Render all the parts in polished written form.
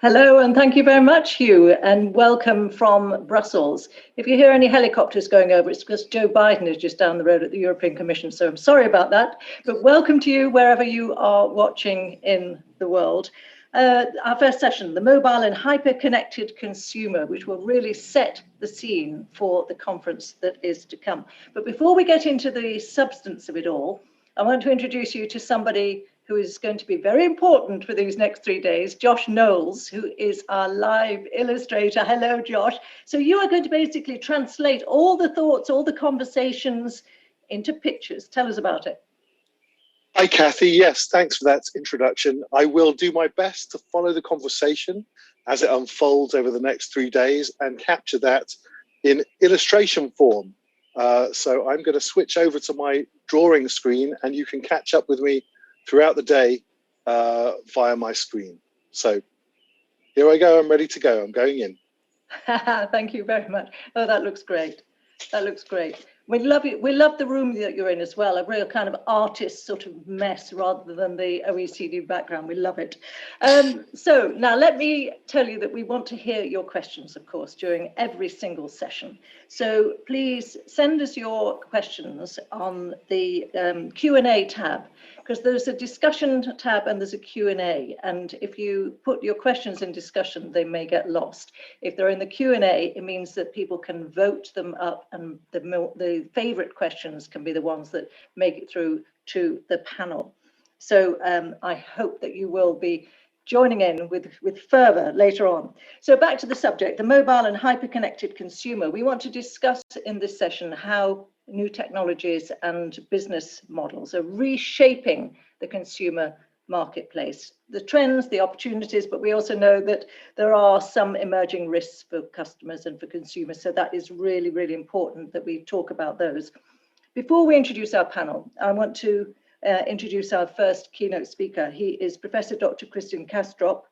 Hello, and thank you very much, Hugh, and welcome from Brussels. If you hear any helicopters going over, it's because Joe Biden is just down the road at the European Commission, so I'm sorry about that. But welcome to you wherever you are watching in the world. Our first session, the mobile and hyper-connected consumer, which will really set the scene for the conference that is to come. But before we get into the substance of it all, I want to introduce you to somebody who is going to be very important for these next 3 days, Josh Knowles, who is our live illustrator. Hello, Josh. So you are going to basically translate all the thoughts, all the conversations into pictures. Tell us about it. Hi, Kathy. Yes, thanks for that introduction. I will do my best to follow the conversation as it unfolds over the next 3 days and capture that in illustration form. So I'm going to switch over to my drawing screen and you can catch up with me throughout the day via my screen. So here I go, I'm ready to go, I'm going in. Thank you very much. Oh, that looks great. That looks great. We love it. We love the room that you're in as well, a real kind of artist sort of mess rather than the OECD background. We love it. So now let me tell you that we want to hear your questions, of course, during every single session. So please send us your questions on the Q&A tab, because there's a discussion tab and there's a Q&A. And if you put your questions in discussion, they may get lost. If they're in the Q&A, it means that people can vote them up and the favorite questions can be the ones that make it through to the panel. So I hope that you will be joining in with fervor later on. So back to the subject, the mobile and hyper-connected consumer. We want to discuss in this session how new technologies and business models are reshaping the consumer marketplace, the trends, the opportunities, but we also know that there are some emerging risks for customers and for consumers. So that is really, really important that we talk about those. Before we introduce our panel, I want to introduce our first keynote speaker. He is Professor Dr. Christiane Castrop,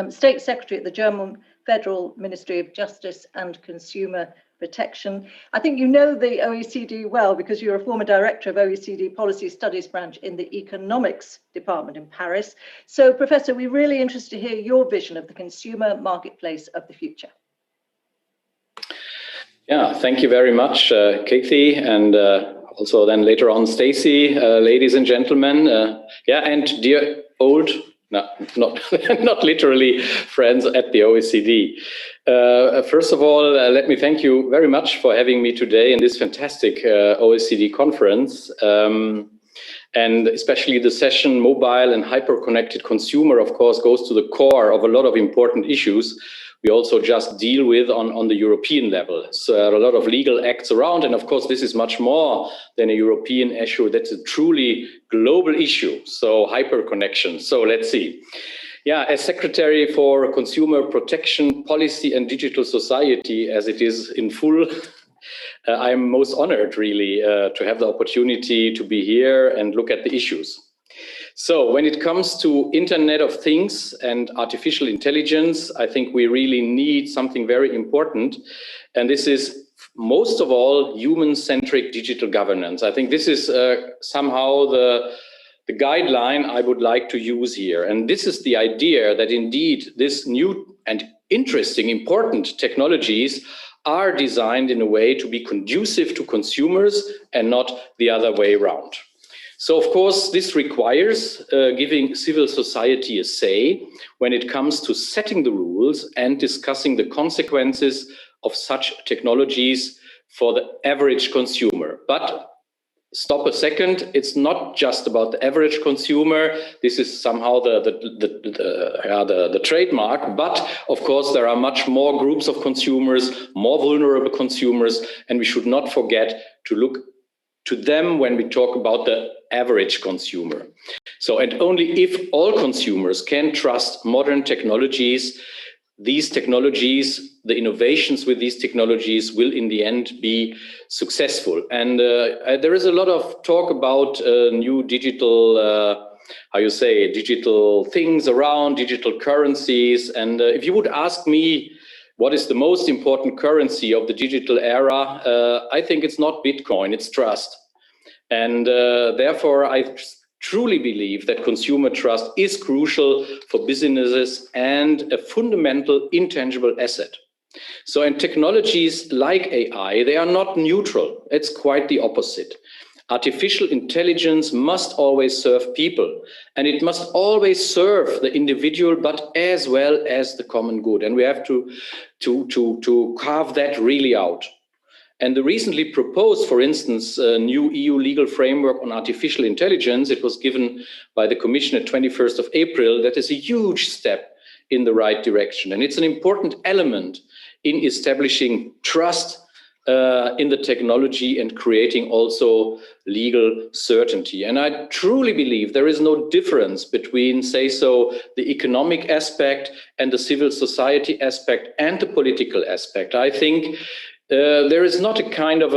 State Secretary at the German Federal Ministry of Justice and Consumer Protection. I think you know the OECD well because you're a former director of OECD Policy Studies Branch in the Economics Department in Paris. So, Professor, we're really interested to hear your vision of the consumer marketplace of the future. Yeah, thank you very much, Kathy, and also then later on, Stacy, ladies and gentlemen. Yeah, and dear old, no, not literally friends at the OECD. First of all, let me thank you very much for having me today in this fantastic OECD conference. And especially the session Mobile and Hyper-Connected Consumer, of course, goes to the core of a lot of important issues we also just deal with on the European level. So there are a lot of legal acts around, and of course this is much more than a European issue. That's a truly global issue, so hyper-connection. So let's see. Yeah, as Secretary for Consumer Protection, Policy and Digital Society, as it is in full, I'm most honored really to have the opportunity to be here and look at the issues. So when it comes to Internet of Things and artificial intelligence, I think we really need something very important. And this is most of all human-centric digital governance. I think this is somehow the guideline I would like to use here. And this is the idea that indeed this new and interesting, important technologies are designed in a way to be conducive to consumers and not the other way around. So, of course, this requires giving civil society a say when it comes to setting the rules and discussing the consequences of such technologies for the average consumer. But stop a second, it's not just about the average consumer. This is somehow the trademark, but of course there are much more groups of consumers, more vulnerable consumers, and we should not forget to look to them when we talk about the average consumer. So, and only if all consumers can trust modern technologies, these technologies, the innovations with these technologies will in the end be successful. And there is a lot of talk about new digital, digital things around, digital currencies. And if you would ask me, what is the most important currency of the digital era? I think it's not Bitcoin, it's trust. And therefore, I truly believe that consumer trust is crucial for businesses and a fundamental intangible asset. So, and technologies like AI, they are not neutral. It's quite the opposite. Artificial intelligence must always serve people, and it must always serve the individual, but as well as the common good. And we have to carve that really out. And the recently proposed, for instance, new EU legal framework on artificial intelligence, it was given by the Commission at 21st of April, that is a huge step in the right direction. And it's an important element in establishing trust in the technology and creating also legal certainty. And I truly believe there is no difference between, say so, the economic aspect and the civil society aspect and the political aspect. I think there is not a kind of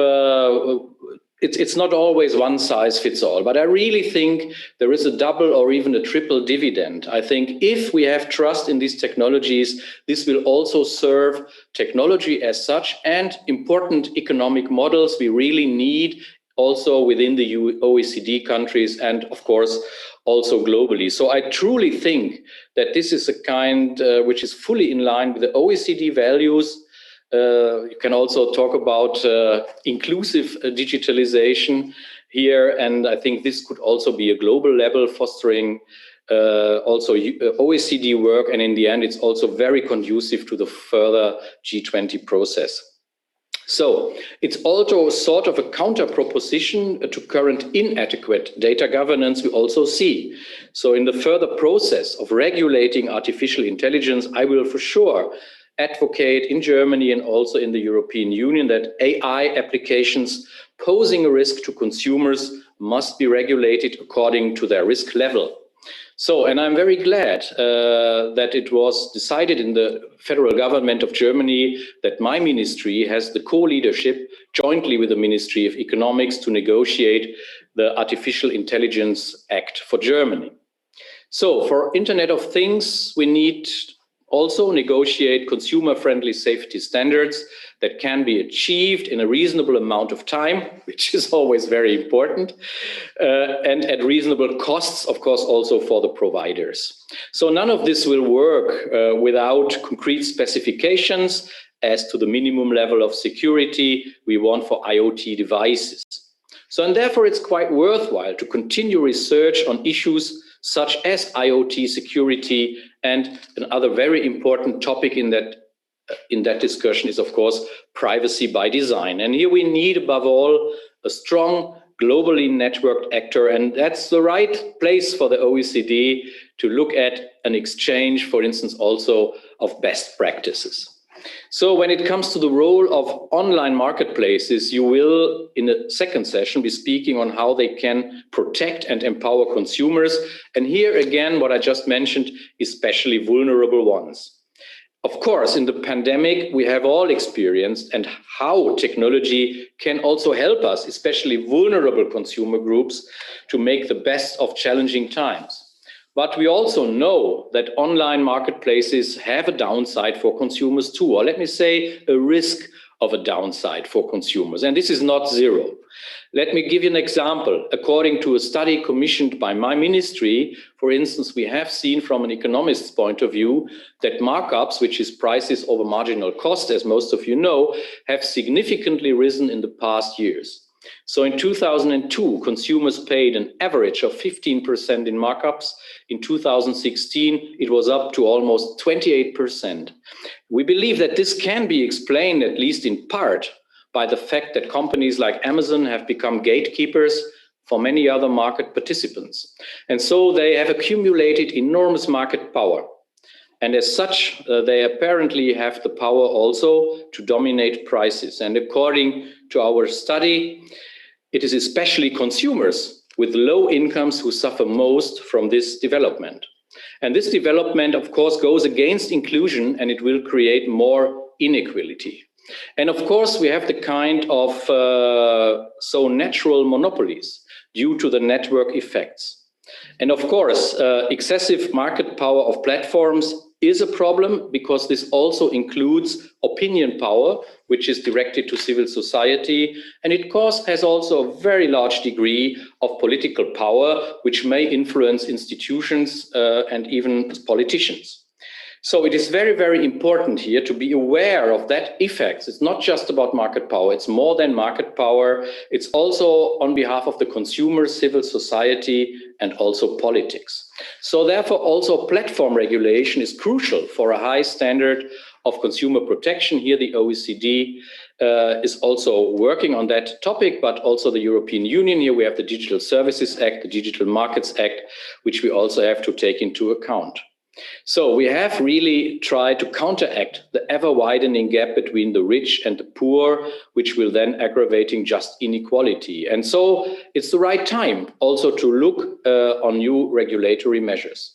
it's not always one size fits all, but I really think there is a double or even a triple dividend. I think if we have trust in these technologies, this will also serve technology as such and important economic models we really need also within the OECD countries and of course also globally. So I truly think that this is a kind which is fully in line with the OECD values. You can also talk about inclusive digitalization here, and I think this could also be a global level, fostering also OECD work, and in the end it's also very conducive to the further G20 process. So it's also sort of a counter proposition to current inadequate data governance we also see. So in the further process of regulating artificial intelligence, I will for sure advocate in Germany and also in the European Union that AI applications posing a risk to consumers must be regulated according to their risk level. So, and I'm very glad that it was decided in the federal government of Germany that my ministry has the co-leadership jointly with the Ministry of Economics to negotiate the Artificial Intelligence Act for Germany. So for Internet of Things, we need also negotiate consumer-friendly safety standards that can be achieved in a reasonable amount of time, which is always very important, and at reasonable costs, of course, also for the providers. So none of this will work without concrete specifications as to the minimum level of security we want for IoT devices. So, and therefore it's quite worthwhile to continue research on issues such as IoT security, and another very important topic in that discussion is, of course, privacy by design. And here we need, above all, a strong, globally networked actor, and that's the right place for the OECD to look at an exchange, for instance, also of best practices. So when it comes to the role of online marketplaces, you will, in the second session, be speaking on how they can protect and empower consumers. And here again, what I just mentioned, especially vulnerable ones. Of course, in the pandemic, we have all experienced and how technology can also help us, especially vulnerable consumer groups, to make the best of challenging times. But we also know that online marketplaces have a downside for consumers too, or let me say a risk of a downside for consumers. And this is not zero. Let me give you an example. According to a study commissioned by my ministry, for instance, we have seen from an economist's point of view that markups, which is prices over marginal cost, as most of you know, have significantly risen in the past years. So in 2002, consumers paid an average of 15% in markups. In 2016, it was up to almost 28%. We believe that this can be explained, at least in part, by the fact that companies like Amazon have become gatekeepers for many other market participants. And so they have accumulated enormous market power. And as such, they apparently have the power also to dominate prices. And according to our study, it is especially consumers with low incomes who suffer most from this development. And this development, of course, goes against inclusion, and it will create more inequality. And of course, we have the kind of so natural monopolies due to the network effects. And of course, excessive market power of platforms is a problem because this also includes opinion power, which is directed to civil society, and it has also a very large degree of political power, which may influence institutions and even politicians. So it is very, very important here to be aware of that effects. It's not just about market power, it's more than market power. It's also on behalf of the consumer, civil society, and also politics. So therefore also platform regulation is crucial for a high standard of consumer protection. Here the OECD is also working on that topic, but also the European Union. Here we have the Digital Services Act, the Digital Markets Act, which we also have to take into account. So we have really tried to counteract the ever-widening gap between the rich and the poor, which will then aggravating just inequality. And so it's the right time also to look on new regulatory measures.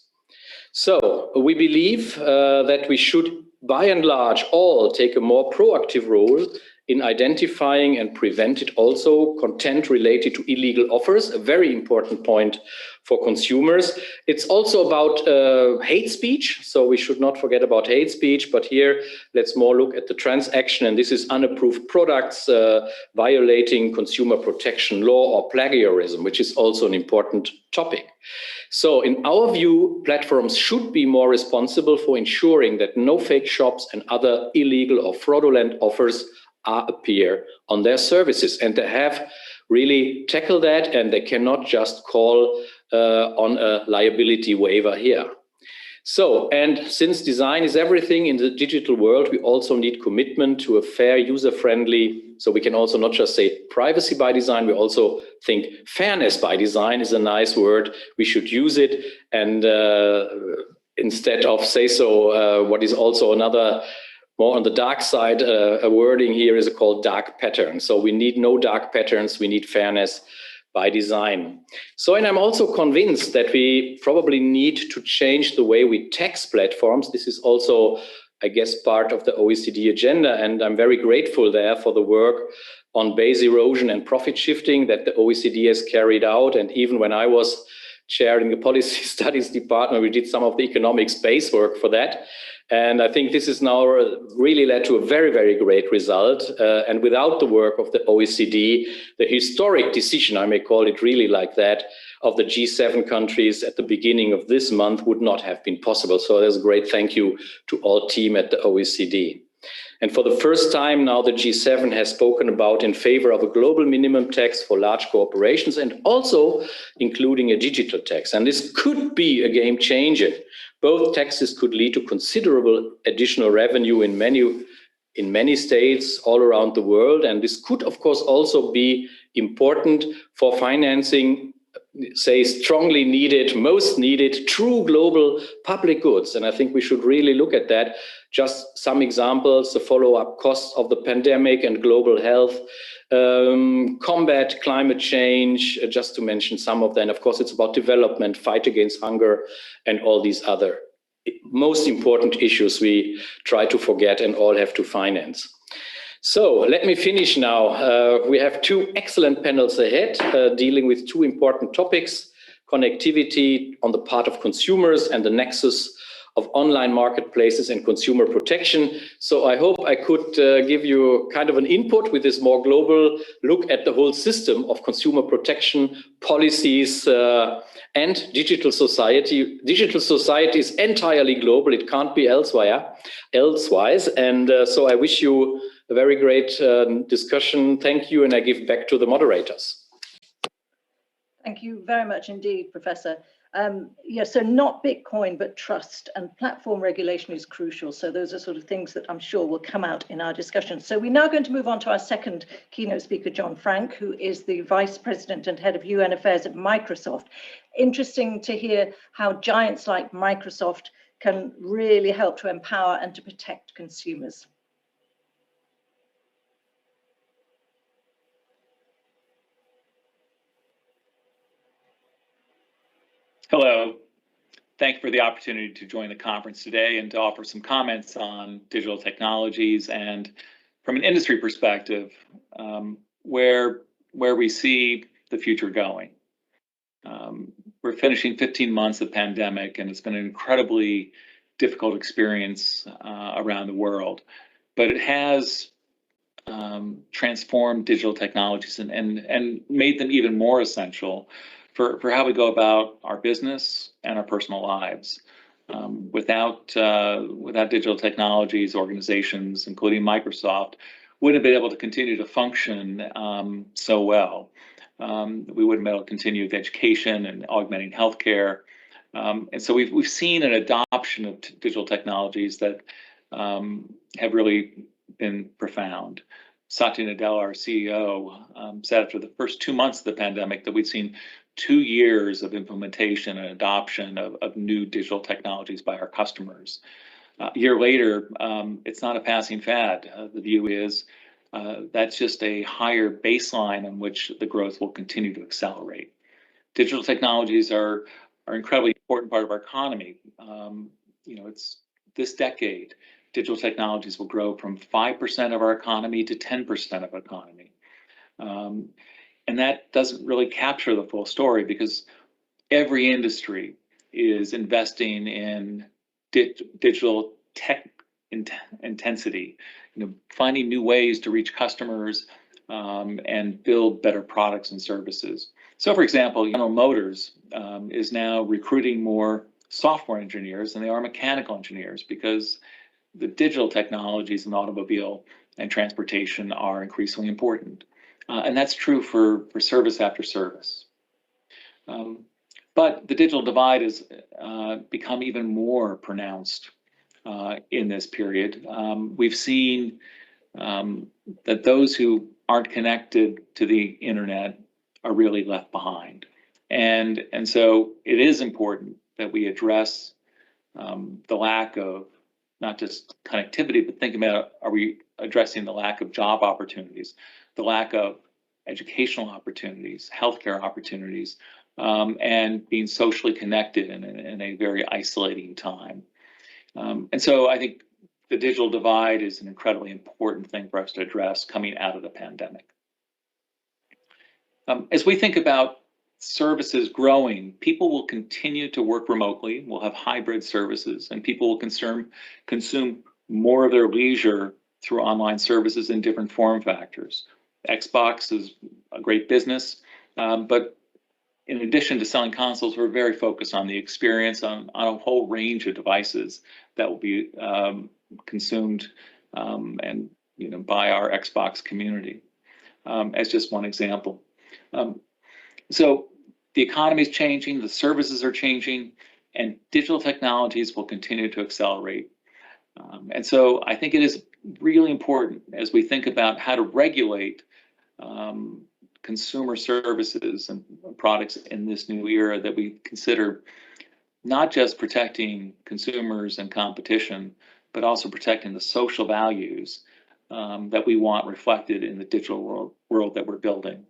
So we believe that we should, by and large, all take a more proactive role in identifying and prevent it also content related to illegal offers, a very important point for consumers. It's also about hate speech, so we should not forget about hate speech, but here let's more look at the transaction, and this is unapproved products violating consumer protection law or plagiarism, which is also an important topic. So in our view, platforms should be more responsible for ensuring that no fake shops and other illegal or fraudulent offers appear on their services, and they have really tackled that, and they cannot just call on a liability waiver here. So, and since design is everything in the digital world, we also need commitment to a fair, user-friendly, so we can also not just say privacy by design, we also think fairness by design is a nice word. We should use it, and instead of say so, what is also another more on the dark side, a wording here is called dark pattern. So we need no dark patterns, we need fairness by design. So, and I'm also convinced that we probably need to change the way we tax platforms. This is also, I guess, part of the OECD agenda, and I'm very grateful there for the work on base erosion and profit shifting that the OECD has carried out. And even when I was chairing the policy studies department, we did some of the economics base work for that. And I think this has now really led to a very, very great result. And without the work of the OECD, the historic decision, I may call it really like that, of the G7 countries at the beginning of this month would not have been possible. So there's a great thank you to all team at the OECD. And for the first time now, the G7 has spoken about in favor of a global minimum tax for large corporations and also including a digital tax. And this could be a game changer. Both taxes could lead to considerable additional revenue in many states all around the world. And this could, of course, also be important for financing, say, strongly needed, most needed, true global public goods. And I think we should really look at that. Just some examples, the follow-up costs of the pandemic and global health, combat climate change, just to mention some of them. Of course, it's about development, fight against hunger, and all these other most important issues we try to forget and all have to finance. So let me finish now. We have two excellent panels ahead, dealing with two important topics: connectivity on the part of consumers and the nexus of online marketplaces and consumer protection. So I hope I could give you kind of an input with this more global look at the whole system of consumer protection policies and digital society. Digital society is entirely global. It can't be elsewise. And so I wish you a very great discussion. Thank you. And I give back to the moderators. Thank you very much indeed, Professor. So not Bitcoin, but trust and platform regulation is crucial. So those are sort of things that I'm sure will come out in our discussion. So we're now going to move on to our second keynote speaker, John Frank, who is the Vice President and Head of UN Affairs at Microsoft. Interesting to hear how giants like Microsoft can really help to empower and to protect consumers. Hello. Thank you for the opportunity to join the conference today and to offer some comments on digital technologies and from an industry perspective, where we see the future going. We're finishing 15 months of pandemic, and it's been an incredibly difficult experience around the world, but it has transformed digital technologies and made them even more essential for how we go about our business and our personal lives. Without digital technologies, organizations, including Microsoft, wouldn't have been able to continue to function so well. We wouldn't be able to continue with education and augmenting healthcare. And so we've seen an adoption of digital technologies that have really been profound. Satya Nadella, our CEO, said after the first 2 months of the pandemic that we'd seen 2 years of implementation and adoption of new digital technologies by our customers. A year later, it's not a passing fad. The view is that's just a higher baseline on which the growth will continue to accelerate. Digital technologies are an incredibly important part of our economy. It's this decade, digital technologies will grow from 5% of our economy to 10% of our economy. And that doesn't really capture the full story because every industry is investing in digital tech intensity, finding new ways to reach customers and build better products and services. So for example, General Motors is now recruiting more software engineers than they are mechanical engineers because the digital technologies in automobile and transportation are increasingly important. And that's true for service after service. But the digital divide has become even more pronounced in this period. We've seen that those who aren't connected to the internet are really left behind. And so it is important that we address the lack of not just connectivity, but think about, are we addressing the lack of job opportunities, the lack of educational opportunities, healthcare opportunities, and being socially connected in a very isolating time. And so I think the digital divide is an incredibly important thing for us to address coming out of the pandemic. As we think about services growing, people will continue to work remotely, we'll have hybrid services, and people will consume more of their leisure through online services in different form factors. Xbox is a great business, but in addition to selling consoles, we're very focused on the experience on a whole range of devices that will be consumed and by our Xbox community, as just one example. So the economy is changing, the services are changing, and digital technologies will continue to accelerate. And so I think it is really important as we think about how to regulate consumer services and products in this new era that we consider not just protecting consumers and competition, but also protecting the social values that we want reflected in the digital world that we're building.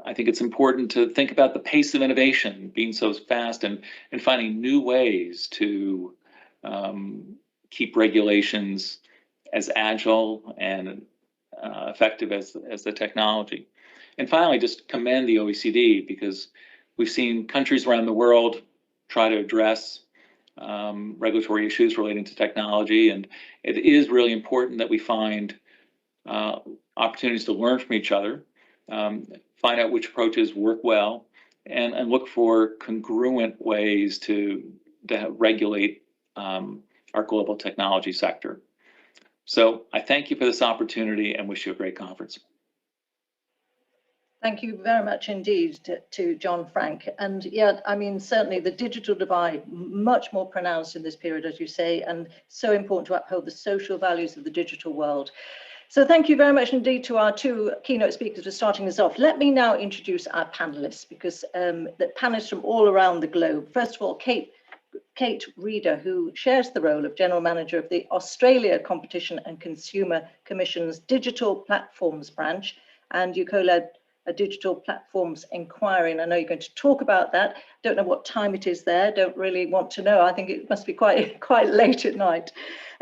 I think it's important to think about the pace of innovation being so fast and finding new ways to keep regulations as agile and effective as the technology. And finally, just commend the OECD because we've seen countries around the world try to address regulatory issues relating to technology, and it is really important that we find opportunities to learn from each other, find out which approaches work well, and look for congruent ways to regulate our global technology sector. So I thank you for this opportunity and wish you a great conference. Thank you very much indeed to John Frank. And yeah, I mean, certainly the digital divide, much more pronounced in this period, as you say, and so important to uphold the social values of the digital world. So thank you very much indeed to our two keynote speakers for starting us off. Let me now introduce our panelists, because the panelists from all around the globe. First of all, Kate Reeder, who shares the role of General Manager of the Australia Competition and Consumer Commission's Digital Platforms Branch, and you co-led a digital platforms inquiry, and I know you're going to talk about that. Don't know what time it is there, don't really want to know. I think it must be quite late at night.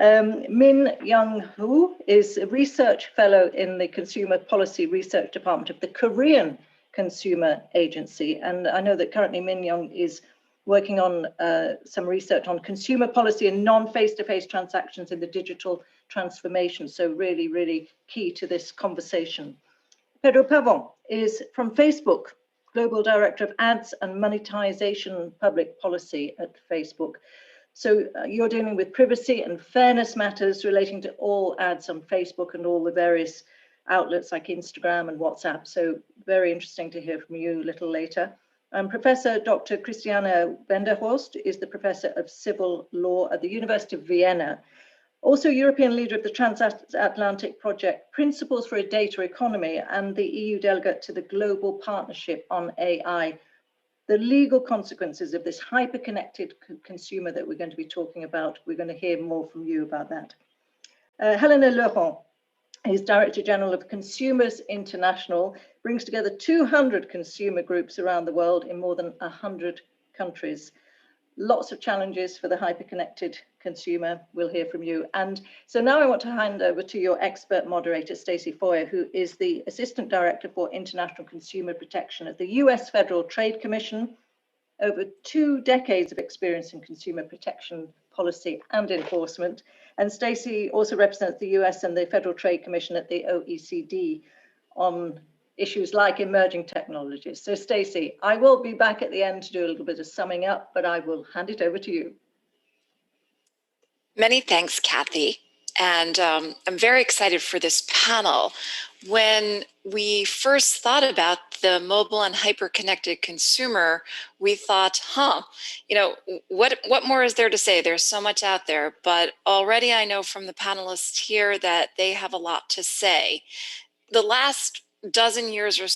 Min Young Hu is a research fellow in the Consumer Policy Research Department of the Korean Consumer Agency, and I know that currently Min Young is working on some research on consumer policy and non-face-to-face transactions in the digital transformation. So really, really key to this conversation. Pedro Pavon is from Facebook, Global Director of Ads and Monetization Public Policy at Facebook. So you're dealing with privacy and fairness matters relating to all ads on Facebook and all the various outlets like Instagram and WhatsApp. So very interesting to hear from you a little later. Professor Dr. Christiane Wendehorst is the Professor of Civil Law at the University of Vienna. Also European leader of the Transatlantic Project Principles for a Data Economy and the EU delegate to the Global Partnership on AI. The legal consequences of this hyper-connected consumer that we're going to be talking about, we're going to hear more from you about that. Helena Leurent is Director General of Consumers International, brings together 200 consumer groups around the world in more than 100 countries. Lots of challenges for the hyper-connected consumer. We'll hear from you. And so now I want to hand over to your expert moderator, Stacy Feuer, who is the Assistant Director for International Consumer Protection at the US Federal Trade Commission. Over 2 decades of experience in consumer protection policy and enforcement. And Stacy also represents the US and the Federal Trade Commission at the OECD on issues like emerging technologies. So Stacy, I will be back at the end to do a little bit of summing up, but I will hand it over to you. Many thanks, Kathy. And I'm very excited for this panel. When we first thought about the mobile and hyper-connected consumer, we thought, what more is there to say? There's so much out there, but already I know from the panelists here that they have a lot to say. The last dozen years or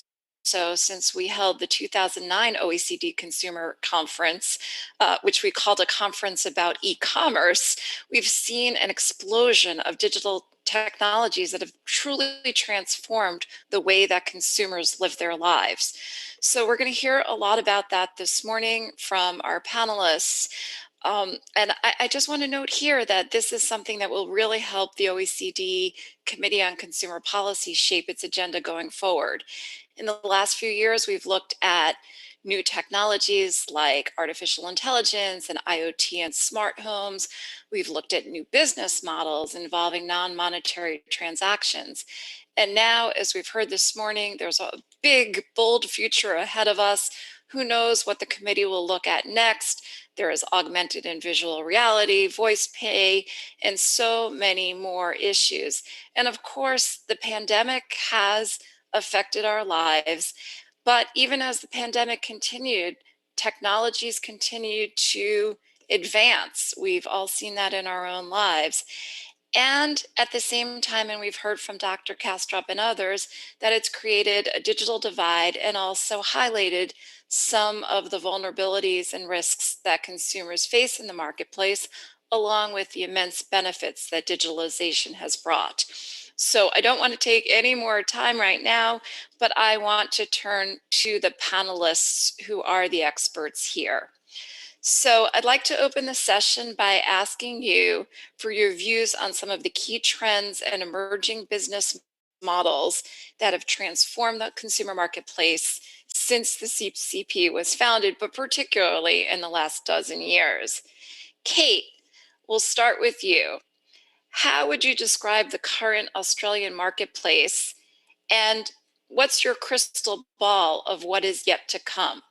so since we held the 2009 OECD Consumer Conference, which we called a conference about e-commerce, we've seen an explosion of digital technologies that have truly transformed the way that consumers live their lives. So we're going to hear a lot about that this morning from our panelists. And I just want to note here that this is something that will really help the OECD Committee on Consumer Policy shape its agenda going forward. In the last few years, we've looked at new technologies like artificial intelligence and IoT and smart homes. We've looked at new business models involving non-monetary transactions. And now, as we've heard this morning, there's a big, bold future ahead of us. Who knows what the committee will look at next? There is augmented and visual reality, voice pay, and so many more issues. And of course, the pandemic has affected our lives. But even as the pandemic continued, technologies continued to advance. We've all seen that in our own lives. And at the same time, and we've heard from Dr. Castrop and others, that it's created a digital divide and also highlighted some of the vulnerabilities and risks that consumers face in the marketplace, along with the immense benefits that digitalization has brought. So I don't want to take any more time right now, but I want to turn to the panelists who are the experts here. So I'd like to open the session by asking you for your views on some of the key trends and emerging business models that have transformed the consumer marketplace since the CCP was founded, but particularly in the last dozen years. Kate, we'll start with you. How would you describe the current Australian marketplace, and what's your crystal ball of what is yet to come?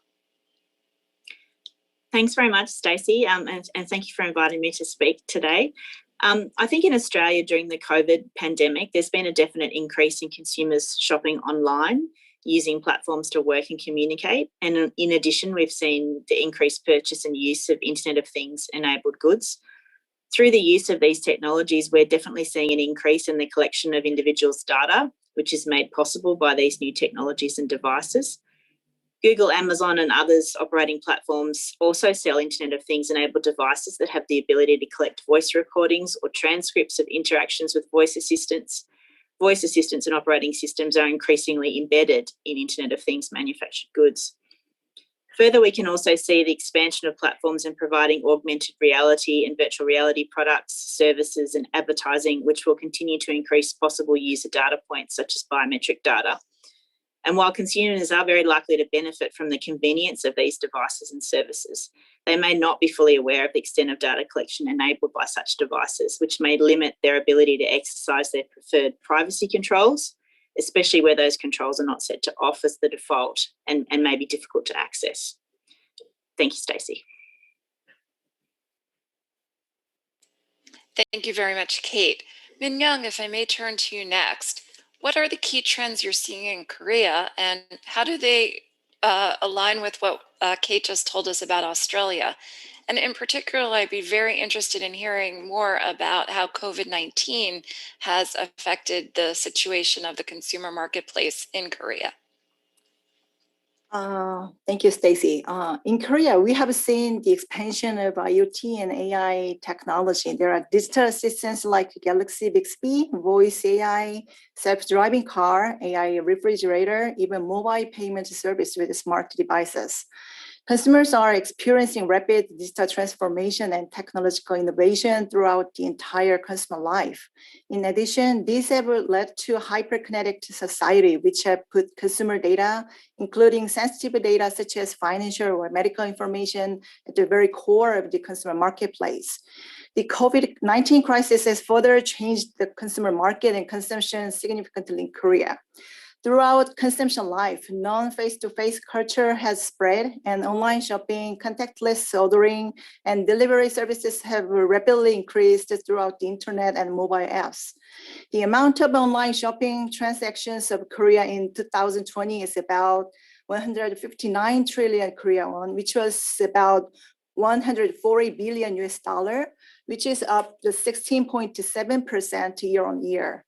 Thanks very much, Stacy, and thank you for inviting me to speak today. I think in Australia during the COVID pandemic, there's been a definite increase in consumers shopping online, using platforms to work and communicate. And in addition, we've seen the increased purchase and use of Internet of Things enabled goods. Through the use of these technologies, we're definitely seeing an increase in the collection of individuals' data, which is made possible by these new technologies and devices. Google, Amazon and others operating platforms also sell Internet of Things enabled devices that have the ability to collect voice recordings or transcripts of interactions with voice assistants. Voice assistants and operating systems are increasingly embedded in Internet of Things manufactured goods. Further, we can also see the expansion of platforms in providing augmented reality and virtual reality products, services and advertising, which will continue to increase possible user data points such as biometric data. And while consumers are very likely to benefit from the convenience of these devices and services, They may not be fully aware of the extent of data collection enabled by such devices, which may limit their ability to exercise their preferred privacy controls, especially where those controls are not set to off as the default and may be difficult to access. Thank you, Stacy. Thank you very much, Kate. Min Young, if I may turn to you next. What are the key trends you're seeing in Korea, and how do they align with what Kate just told us about Australia? And in particular, I'd be very interested in hearing more about how COVID-19 has affected the situation of the consumer marketplace in Korea. Thank you, Stacy. In Korea, we have seen the expansion of IoT and AI technology. There are digital assistants like Galaxy Bixby, voice AI, self-driving car, AI refrigerator, even mobile payment service with smart devices. Consumers are experiencing rapid digital transformation and technological innovation throughout the entire consumer life. In addition, these have led to a hyper-connected society, which have put consumer data, including sensitive data such as financial or medical information, at the very core of the consumer marketplace. The COVID-19 crisis has further changed the consumer market and consumption significantly in Korea. Throughout consumption life, non-face-to-face culture has spread, and online shopping, contactless ordering, and delivery services have rapidly increased throughout the internet and mobile apps. The amount of online shopping transactions of Korea in 2020 is about 159 trillion Korean won, which was about 140 billion US dollar, which is up to 16.7% year on year.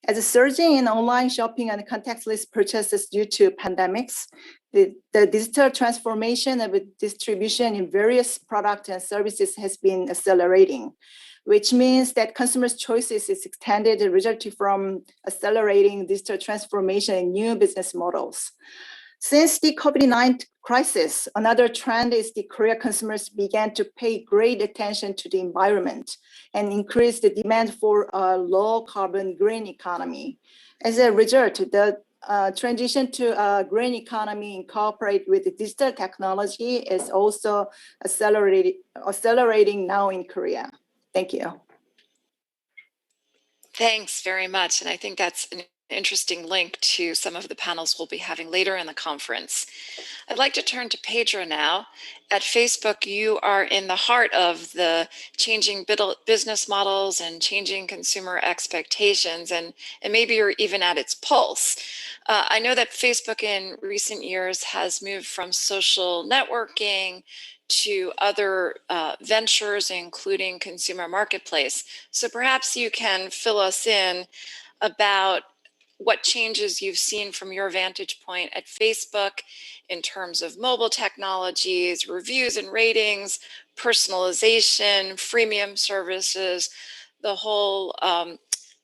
As a surging in online shopping and contactless purchases due to pandemics, the digital transformation of distribution in various products and services has been accelerating, which means that consumers' choices is extended, resulting from accelerating digital transformation in new business models. Since the COVID-19 crisis, another trend is the Korean consumers began to pay great attention to the environment and increase the demand for a low-carbon green economy. As a result, the transition to a green economy incorporated with digital technology is also accelerating now in Korea. Thank you. Thanks very much. And I think that's an interesting link to some of the panels we'll be having later in the conference. I'd like to turn to Pedro now. At Facebook, you are in the heart of the changing business models and changing consumer expectations, and maybe you're even at its pulse. I know that Facebook in recent years has moved from social networking to other ventures, including consumer marketplace. So perhaps you can fill us in about what changes you've seen from your vantage point at Facebook in terms of mobile technologies, reviews and ratings, personalization, freemium services, the whole,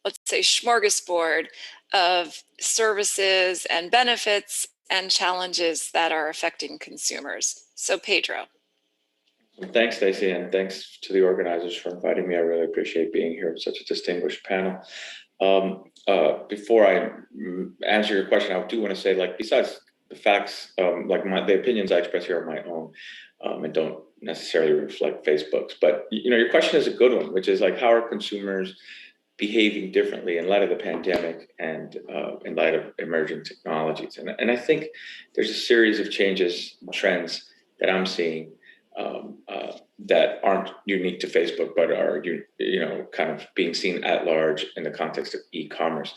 let's say, smorgasbord of services and benefits and challenges that are affecting consumers. So Pedro. Thanks, Stacy, and thanks to the organizers for inviting me. I really appreciate being here with such a distinguished panel. Before I answer your question, I do want to say, like, besides the facts, like the opinions I express here are my own, and don't necessarily reflect Facebook's. But your question is a good one, which is like, how are consumers behaving differently in light of the pandemic and in light of emerging technologies? And I think there's a series of changes, trends that I'm seeing that aren't unique to Facebook, but are kind of being seen at large in the context of e-commerce.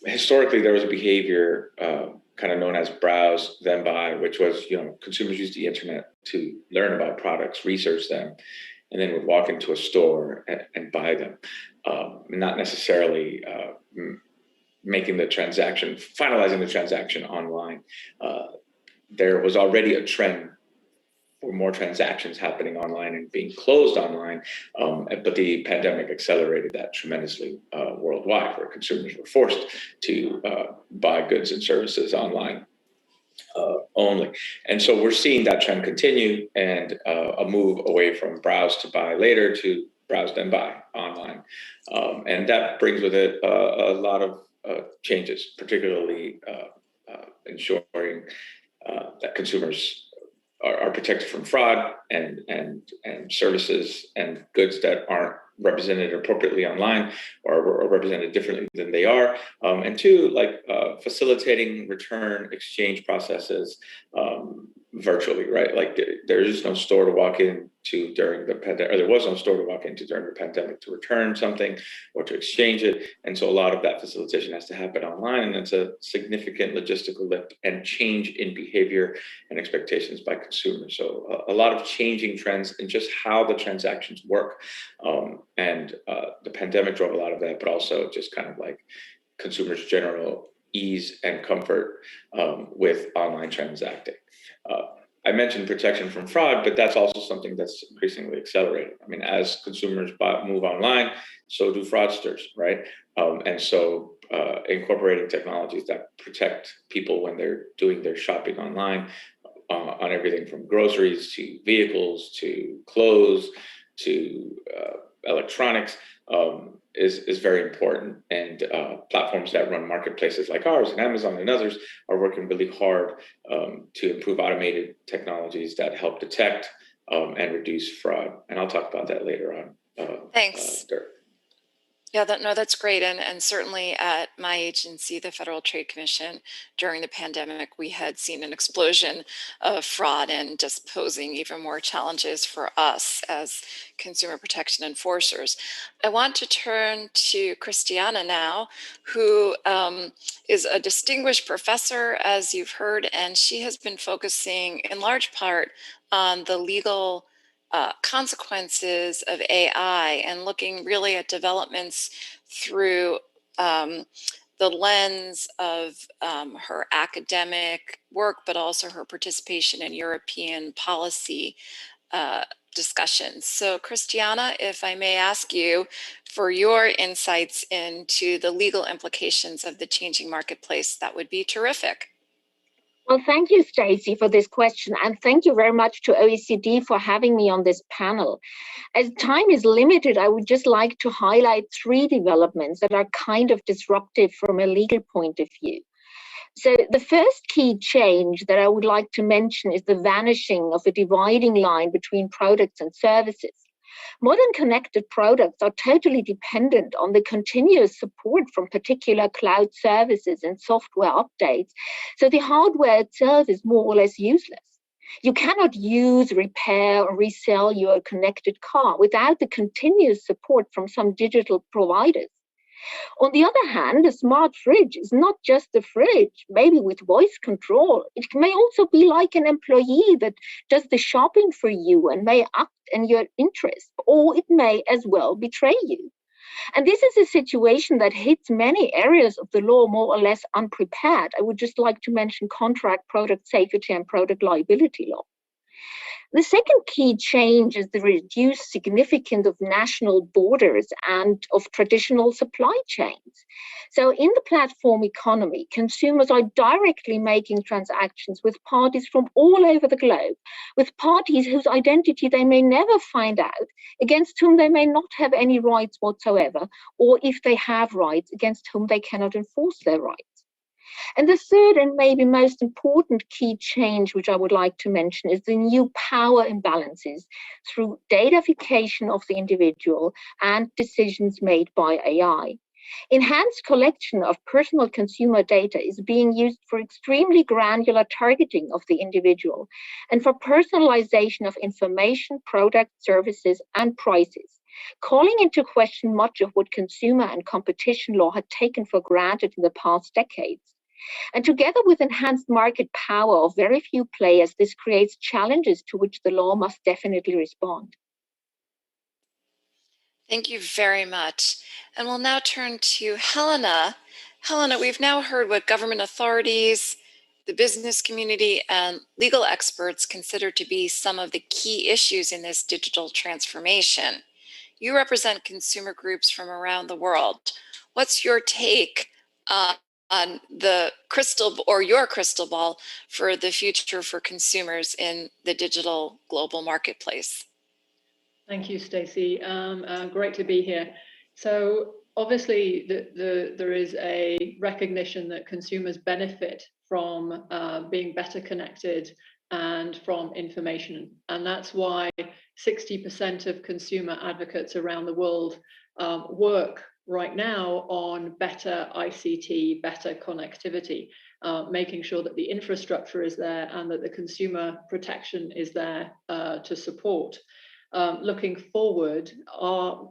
Historically, there was a behavior kind of known as browse, then buy, which was consumers used the internet to learn about products, research them, and then would walk into a store and buy them, not necessarily making the transaction, finalizing the transaction online. There was already a trend for more transactions happening online and being closed online, but the pandemic accelerated that tremendously worldwide, where consumers were forced to buy goods and services online only. And so we're seeing that trend continue, and a move away from browse to buy later to browse then buy online. And that brings with it a lot of changes, particularly ensuring that consumers are protected from fraud and services and goods that aren't represented appropriately online or represented differently than they are. And two, like facilitating return exchange processes virtually, right? Like there is no store to walk into during the pandemic, or there was no store to walk into during the pandemic to return something or to exchange it. And so a lot of that facilitation has to happen online, and it's a significant logistical lift and change in behavior and expectations by consumers. So a lot of changing trends in just how the transactions work. And the pandemic drove a lot of that, but also just kind of like consumers' general ease and comfort with online transacting. I mentioned protection from fraud, but that's also something that's increasingly accelerating. I mean, as consumers move online, so do fraudsters, right? And so incorporating technologies that protect people when they're doing their shopping online on everything from groceries to vehicles to clothes to electronics is very important. And platforms that run marketplaces like ours and Amazon and others are working really hard to improve automated technologies that help detect and reduce fraud. And I'll talk about that later on. Thanks. Yeah, that's great. And certainly at my agency, the Federal Trade Commission, during the pandemic, we had seen an explosion of fraud and just posing even more challenges for us as consumer protection enforcers. I want to turn to Christiane now, who is a distinguished professor, as you've heard, and she has been focusing in large part on the legal consequences of AI and looking really at developments through the lens of her academic work, but also her participation in European policy discussions. So Christiane, if I may ask you for your insights into the legal implications of the changing marketplace, that would be terrific. Well, thank you, Stacy, for this question. And thank you very much to OECD for having me on this panel. As time is limited, I would just like to highlight 3 developments that are kind of disruptive from a legal point of view. So the first key change that I would like to mention is the vanishing of a dividing line between products and services. Modern connected products are totally dependent on the continuous support from particular cloud services and software updates. So the hardware itself is more or less useless. You cannot use, repair, or resell your connected car without the continuous support from some digital providers. On the other hand, a smart fridge is not just a fridge, maybe with voice control. It may also be like an employee that does the shopping for you and may act in your interest, or it may as well betray you. And this is a situation that hits many areas of the law more or less unprepared. I would just like to mention contract, product safety, and product liability law. The second key change is the reduced significance of national borders and of traditional supply chains. So in the platform economy, consumers are directly making transactions with parties from all over the globe, with parties whose identity they may never find out, against whom they may not have any rights whatsoever, or if they have rights, against whom they cannot enforce their rights. And the third and maybe most important key change, which I would like to mention, is the new power imbalances through datafication of the individual and decisions made by AI. Enhanced collection of personal consumer data is being used for extremely granular targeting of the individual and for personalization of information, products, services, and prices, calling into question much of what consumer and competition law had taken for granted in the past decades. And together with enhanced market power of very few players, this creates challenges to which the law must definitely respond. Thank you very much. And we'll now turn to Helena. Helena, we've now heard what government authorities, the business community, and legal experts consider to be some of the key issues in this digital transformation. You represent consumer groups from around the world. What's your take on the your crystal ball for the future for consumers in the digital global marketplace? Thank you, Stacy. Great to be here. So obviously there is a recognition that consumers benefit from being better connected and from information. And that's why 60% of consumer advocates around the world work right now on better ICT, better connectivity, making sure that the infrastructure is there and that the consumer protection is there to support. Looking forward,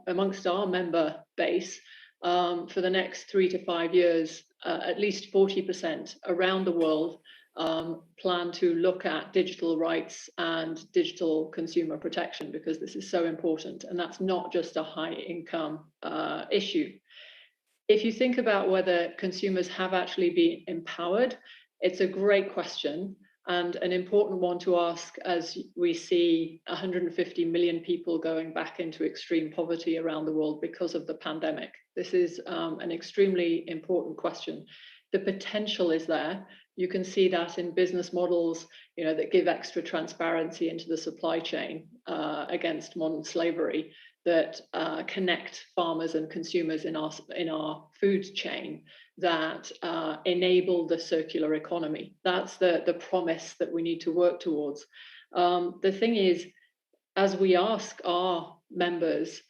amongst our member base, for the next 3 to 5 years, at least 40% around the world plan to look at digital rights and digital consumer protection, because this is so important, and that's not just a high income issue. If you think about whether consumers have actually been empowered, it's a great question and an important one to ask as we see 150 million people going back into extreme poverty around the world because of the pandemic. This is an extremely important question. The potential is there. You can see that in business models, that give extra transparency into the supply chain against modern slavery, that connect farmers and consumers in our food chain, that enable the circular economy. That's the promise that we need to work towards. The thing is, as we ask our members,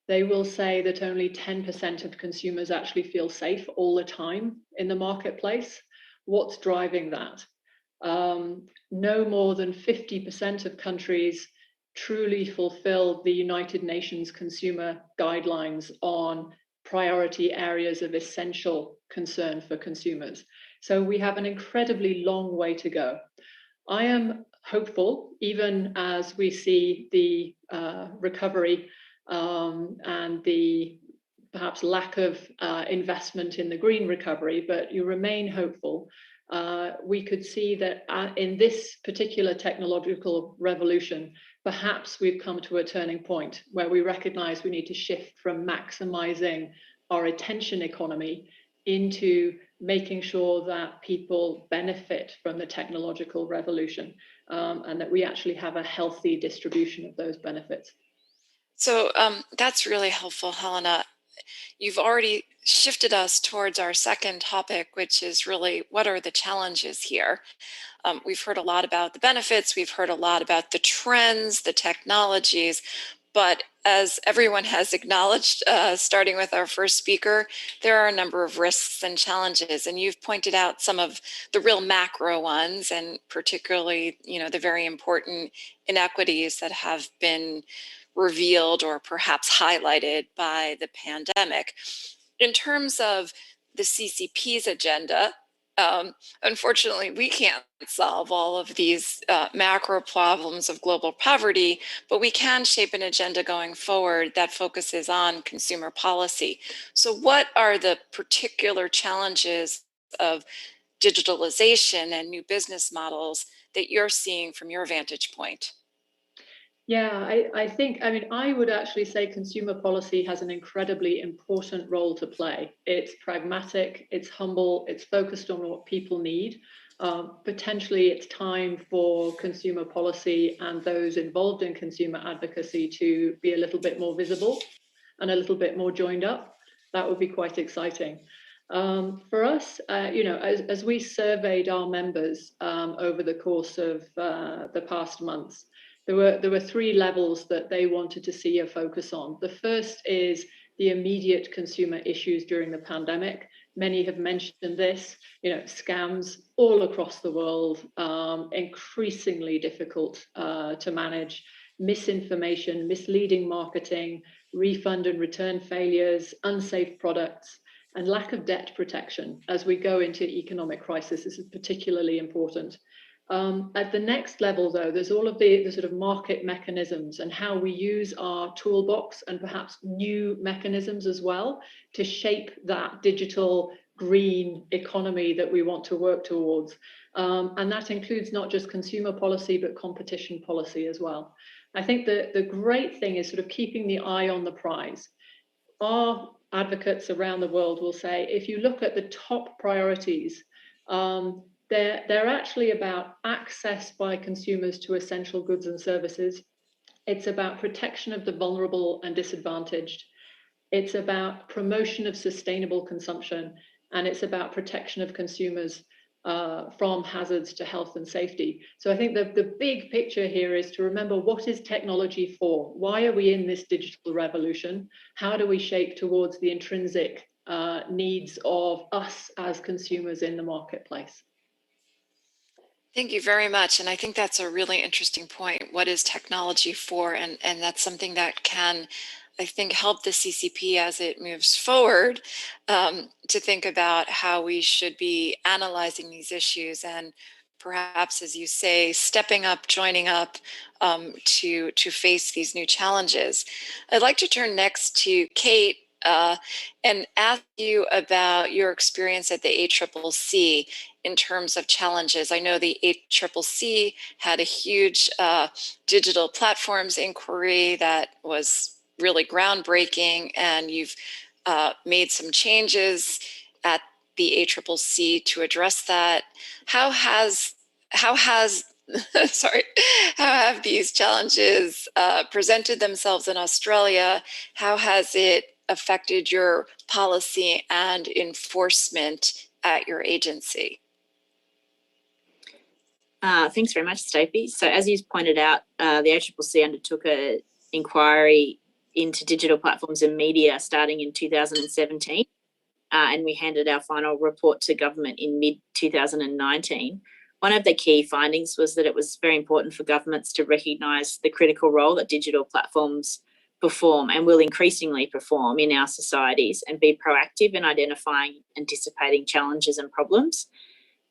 they will say that only 10% of consumers actually feel safe all the time in the marketplace. What's driving that? No more than 50% of countries truly fulfill the United Nations consumer guidelines on priority areas of essential concern for consumers. So we have an incredibly long way to go. I am hopeful, even as we see the recovery and the perhaps lack of investment in the green recovery, but you remain hopeful. We could see that in this particular technological revolution, perhaps we've come to a turning point where we recognize we need to shift from maximizing our attention economy into making sure that people benefit from the technological revolution and that we actually have a healthy distribution of those benefits. So that's really helpful, Helena. You've already shifted us towards our second topic, which is really what are the challenges here? We've heard a lot about the benefits, we've heard a lot about the trends, the technologies, but as everyone has acknowledged, starting with our first speaker, there are a number of risks and challenges, and you've pointed out some of the real macro ones, and particularly, the very important inequities that have been revealed or perhaps highlighted by the pandemic. In terms of the CCP's agenda, unfortunately, we can't solve all of these macro problems of global poverty, but we can shape an agenda going forward that focuses on consumer policy. So what are the particular challenges of digitalization and new business models that you're seeing from your vantage point? Yeah, I would actually say consumer policy has an incredibly important role to play. It's pragmatic, it's humble, it's focused on what people need. Potentially it's time for consumer policy and those involved in consumer advocacy to be a little bit more visible and a little bit more joined up. That would be quite exciting. For us, as we surveyed our members over the course of the past months, there were three levels that they wanted to see a focus on. The first is the immediate consumer issues during the pandemic. Many have mentioned this, scams all across the world, increasingly difficult to manage, misinformation, misleading marketing, refund and return failures, unsafe products, and lack of debt protection as we go into economic crisis. This is particularly important. At the next level, though, there's all of the sort of market mechanisms and how we use our toolbox and perhaps new mechanisms as well to shape that digital green economy that we want to work towards. And that includes not just consumer policy, but competition policy as well. I think the great thing is sort of keeping the eye on the prize. Our advocates around the world will say, if you look at the top priorities, they're actually about access by consumers to essential goods and services. It's about protection of the vulnerable and disadvantaged. It's about promotion of sustainable consumption, and it's about protection of consumers from hazards to health and safety. So I think the big picture here is to remember, what is technology for? Why are we in this digital revolution? How do we shape towards the intrinsic needs of us as consumers in the marketplace? Thank you very much. And I think that's a really interesting point. What is technology for? And that's something that can, I think, help the CCP as it moves forward to think about how we should be analyzing these issues and perhaps, as you say, stepping up, joining up to face these new challenges. I'd like to turn next to Kate and ask you about your experience at the ACCC in terms of challenges. I know the ACCC had a huge digital platforms inquiry that was really groundbreaking, and you've made some changes at the ACCC to address that. How have these challenges presented themselves in Australia? How has it affected your policy and enforcement at your agency? Thanks very much, Stacy. So as you pointed out, the ACCC undertook an inquiry into digital platforms and media starting in 2017, and we handed our final report to government in mid-2019. One of the key findings was that it was very important for governments to recognise the critical role that digital platforms perform and will increasingly perform in our societies, and be proactive in identifying, anticipating challenges and problems.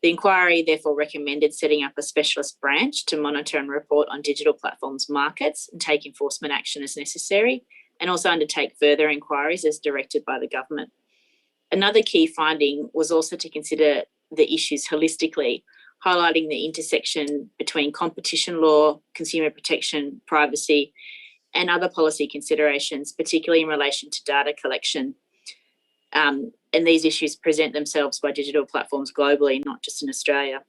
The inquiry therefore recommended setting up a specialist branch to monitor and report on digital platforms markets and take enforcement action as necessary, and also undertake further inquiries as directed by the government. Another key finding was also to consider the issues holistically, highlighting the intersection between competition law, consumer protection, privacy, and other policy considerations, particularly in relation to data collection. And these issues present themselves by digital platforms globally, not just in Australia.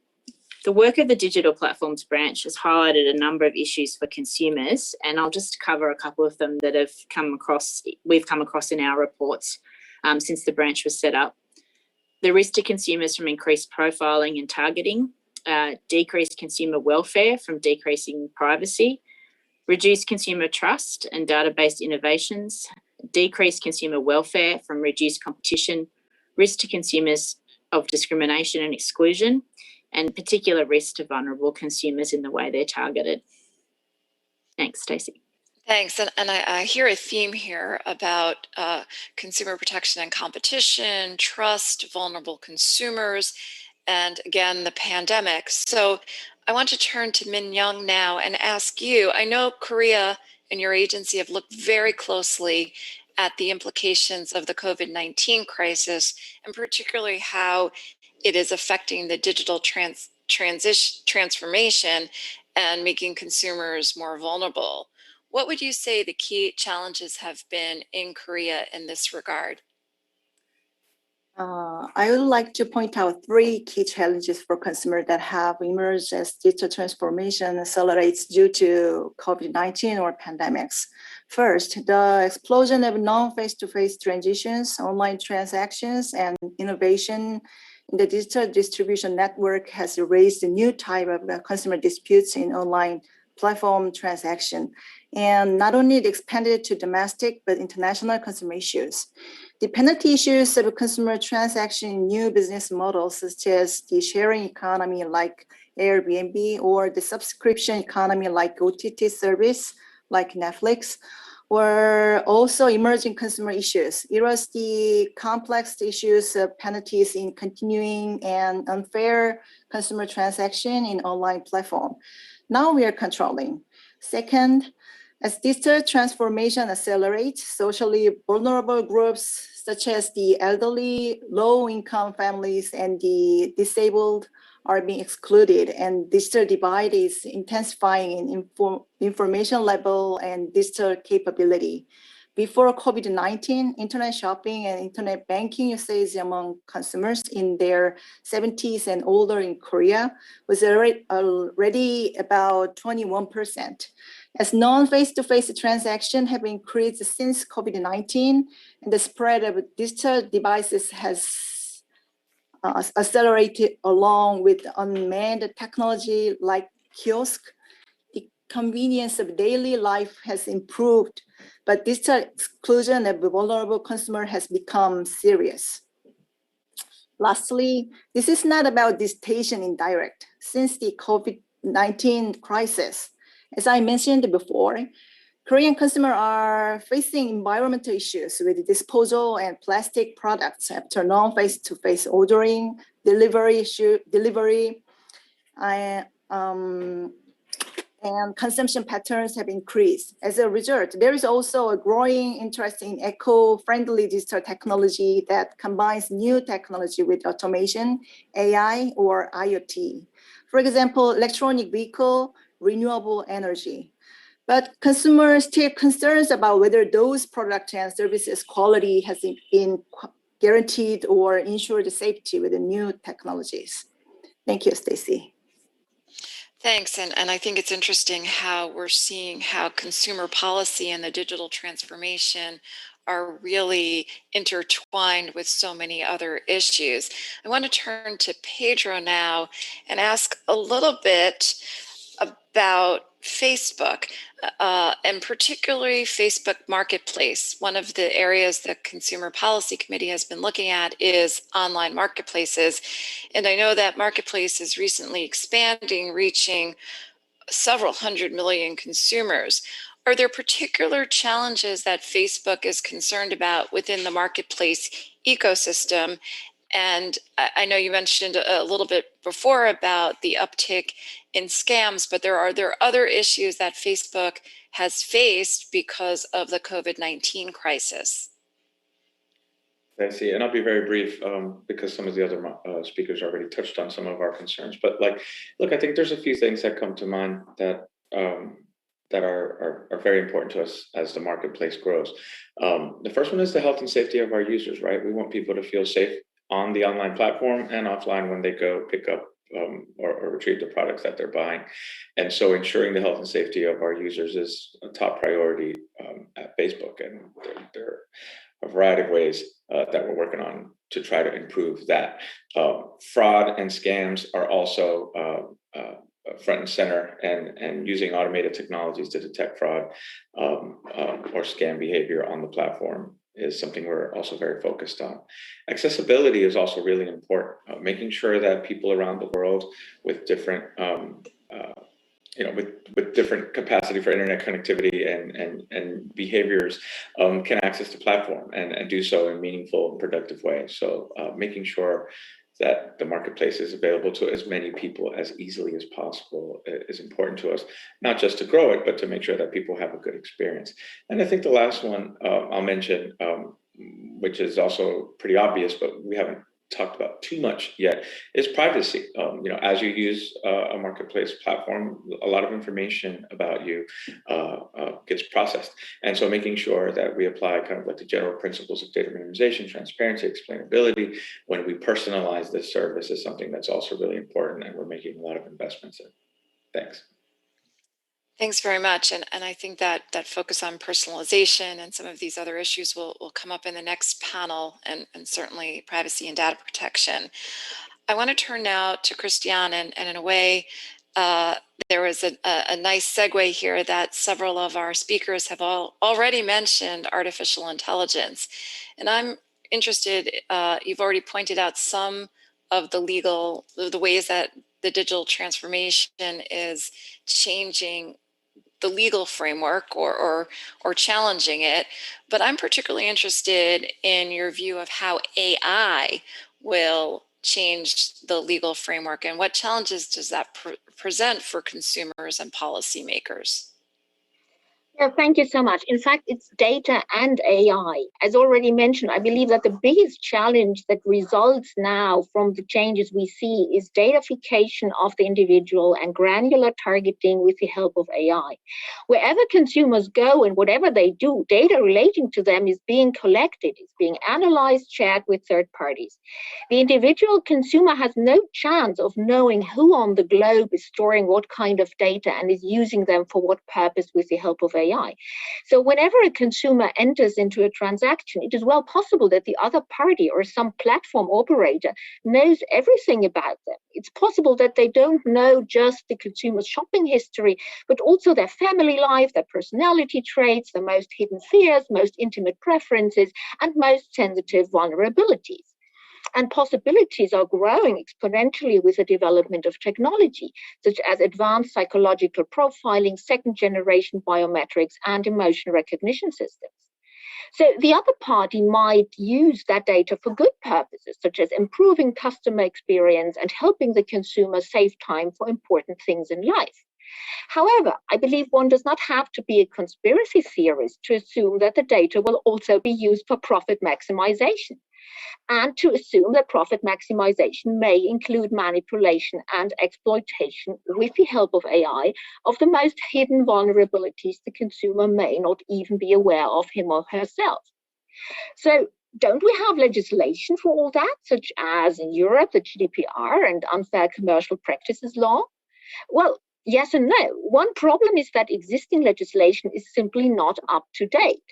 The work of the Digital Platforms Branch has highlighted a number of issues for consumers, and I'll just cover a couple of them that we've come across in our reports since the branch was set up. The risk to consumers from increased profiling and targeting, decreased consumer welfare from decreasing privacy, reduced consumer trust and data-based innovations, decreased consumer welfare from reduced competition, risk to consumers of discrimination and exclusion, and particular risk to vulnerable consumers in the way they're targeted. Thanks, Stacy. Thanks. And I hear a theme here about consumer protection and competition, trust, vulnerable consumers, and again, the pandemic. So I want to turn to Min Young now and ask you, I know Korea and your agency have looked very closely at the implications of the COVID-19 crisis, and particularly how it is affecting the digital transformation and making consumers more vulnerable. What would you say the key challenges have been in Korea in this regard? I would like to point out 3 key challenges for consumers that have emerged as digital transformation accelerates due to COVID-19 or pandemics. First, the explosion of non-face-to-face transitions, online transactions, and innovation in the digital distribution network has raised a new type of consumer disputes in online platform transaction, and not only it expanded to domestic but international consumer issues. The penalty issues of consumer transaction in new business models, such as the sharing economy like Airbnb or the subscription economy like OTT service like Netflix, were also emerging consumer issues. It was the complex issues of penalties in continuing and unfair consumer transaction in online platform. Now we are controlling. Second, as digital transformation accelerates, socially vulnerable groups such as the elderly, low-income families, and the disabled are being excluded, and digital divide is intensifying in information level and digital capability. Before COVID-19, internet shopping and internet banking usage among consumers in their 70s and older in Korea was already about 21%. As non-face-to-face transactions have increased since COVID-19, and the spread of digital devices has accelerated along with unmanned technology like kiosk. The convenience of daily life has improved, but digital exclusion of vulnerable consumer has become serious. Lastly, this is not about dictation in direct. Since the COVID-19 crisis, as I mentioned before, Korean consumers are facing environmental issues with disposal and plastic products after non-face-to-face ordering, delivery, and consumption patterns have increased. As a result, there is also a growing interest in eco-friendly digital technology that combines new technology with automation, AI, or IoT. For example, electronic vehicle, renewable energy. But consumers still concerns about whether those products and services quality has been guaranteed or ensured safety with the new technologies. Thank you, Stacy. Thanks, and I think it's interesting how we're seeing how consumer policy and the digital transformation are really intertwined with so many other issues. I want to turn to Pedro now and ask a little bit about Facebook, and particularly Facebook Marketplace. One of the areas the Consumer Policy Committee has been looking at is online marketplaces. And I know that Marketplace is recently expanding, reaching several 100 million consumers. Are there particular challenges that Facebook is concerned about within the Marketplace ecosystem? And I know you mentioned a little bit before about the uptick in scams, but are there other issues that Facebook has faced because of the COVID-19 crisis? I see, and I'll be very brief because some of the other speakers already touched on some of our concerns. But look, I think there's a few things that come to mind that that are very important to us as the marketplace grows. The first one is the health and safety of our users, right? We want people to feel safe on the online platform and offline when they go pick up or retrieve the products that they're buying. And so ensuring the health and safety of our users is a top priority at Facebook. And there are a variety of ways that we're working on to try to improve that. Fraud and scams are also front and center, and using automated technologies to detect fraud or scam behavior on the platform is something we're also very focused on. Accessibility is also really important, making sure that people around the world with different with different capacity for internet connectivity and behaviors can access the platform and do so in meaningful and productive ways. So making sure that the marketplace is available to as many people as easily as possible is important to us, not just to grow it, but to make sure that people have a good experience. And I think the last one I'll mention, which is also pretty obvious, but we haven't talked about too much yet, is privacy. As you use a marketplace platform, a lot of information about you gets processed. And so making sure that we apply kind of like the general principles of data minimization, transparency, explainability when we personalize this service is something that's also really important, and we're making a lot of investments in. Thanks. Thanks very much. And I think that focus on personalization and some of these other issues will come up in the next panel, and certainly privacy and data protection. I want to turn now to Christiane, and in a way, there was a nice segue here that several of our speakers have already mentioned artificial intelligence. And I'm interested, you've already pointed out some of the ways that the digital transformation is changing the legal framework or challenging it, but I'm particularly interested in your view of how AI will change the legal framework, and what challenges does that present for consumers and policymakers? Yeah, thank you so much. In fact, it's data and AI. As already mentioned, I believe that the biggest challenge that results now from the changes we see is datafication of the individual and granular targeting with the help of AI. Wherever consumers go and whatever they do, data relating to them is being collected, it's being analyzed, shared with third parties. The individual consumer has no chance of knowing who on the globe is storing what kind of data and is using them for what purpose with the help of AI. AI. So whenever a consumer enters into a transaction, it is well possible that the other party or some platform operator knows everything about them. It's possible that they don't know just the consumer's shopping history, but also their family life, their personality traits, their most hidden fears, most intimate preferences, and most sensitive vulnerabilities. And possibilities are growing exponentially with the development of technology, such as advanced psychological profiling, second-generation biometrics, and emotion recognition systems. So the other party might use that data for good purposes, such as improving customer experience and helping the consumer save time for important things in life. However, I believe one does not have to be a conspiracy theorist to assume that the data will also be used for profit maximization, and to assume that profit maximization may include manipulation and exploitation with the help of AI of the most hidden vulnerabilities the consumer may not even be aware of him or herself. So don't we have legislation for all that, such as in Europe, the GDPR and unfair commercial practices law? Well, yes and no. One problem is that existing legislation is simply not up to date.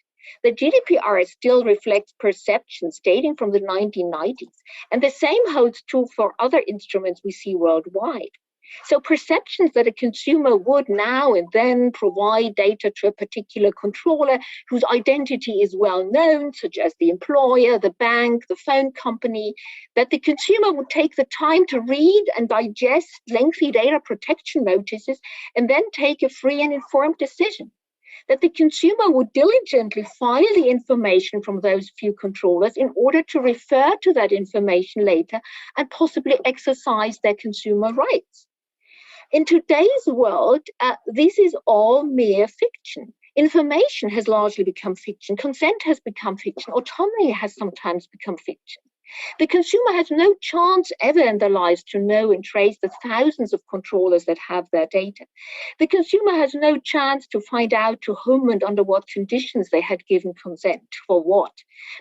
The GDPR still reflects perceptions dating from the 1990s, and the same holds true for other instruments we see worldwide. So perceptions that a consumer would now and then provide data to a particular controller whose identity is well known, such as the employer, the bank, the phone company, that the consumer would take the time to read and digest lengthy data protection notices and then take a free and informed decision, that the consumer would diligently file the information from those few controllers in order to refer to that information later and possibly exercise their consumer rights. In today's world, this is all mere fiction. Information has largely become fiction. Consent has become fiction. Autonomy has sometimes become fiction. The consumer has no chance ever in their lives to know and trace the thousands of controllers that have their data. The consumer has no chance to find out to whom and under what conditions they had given consent, for what,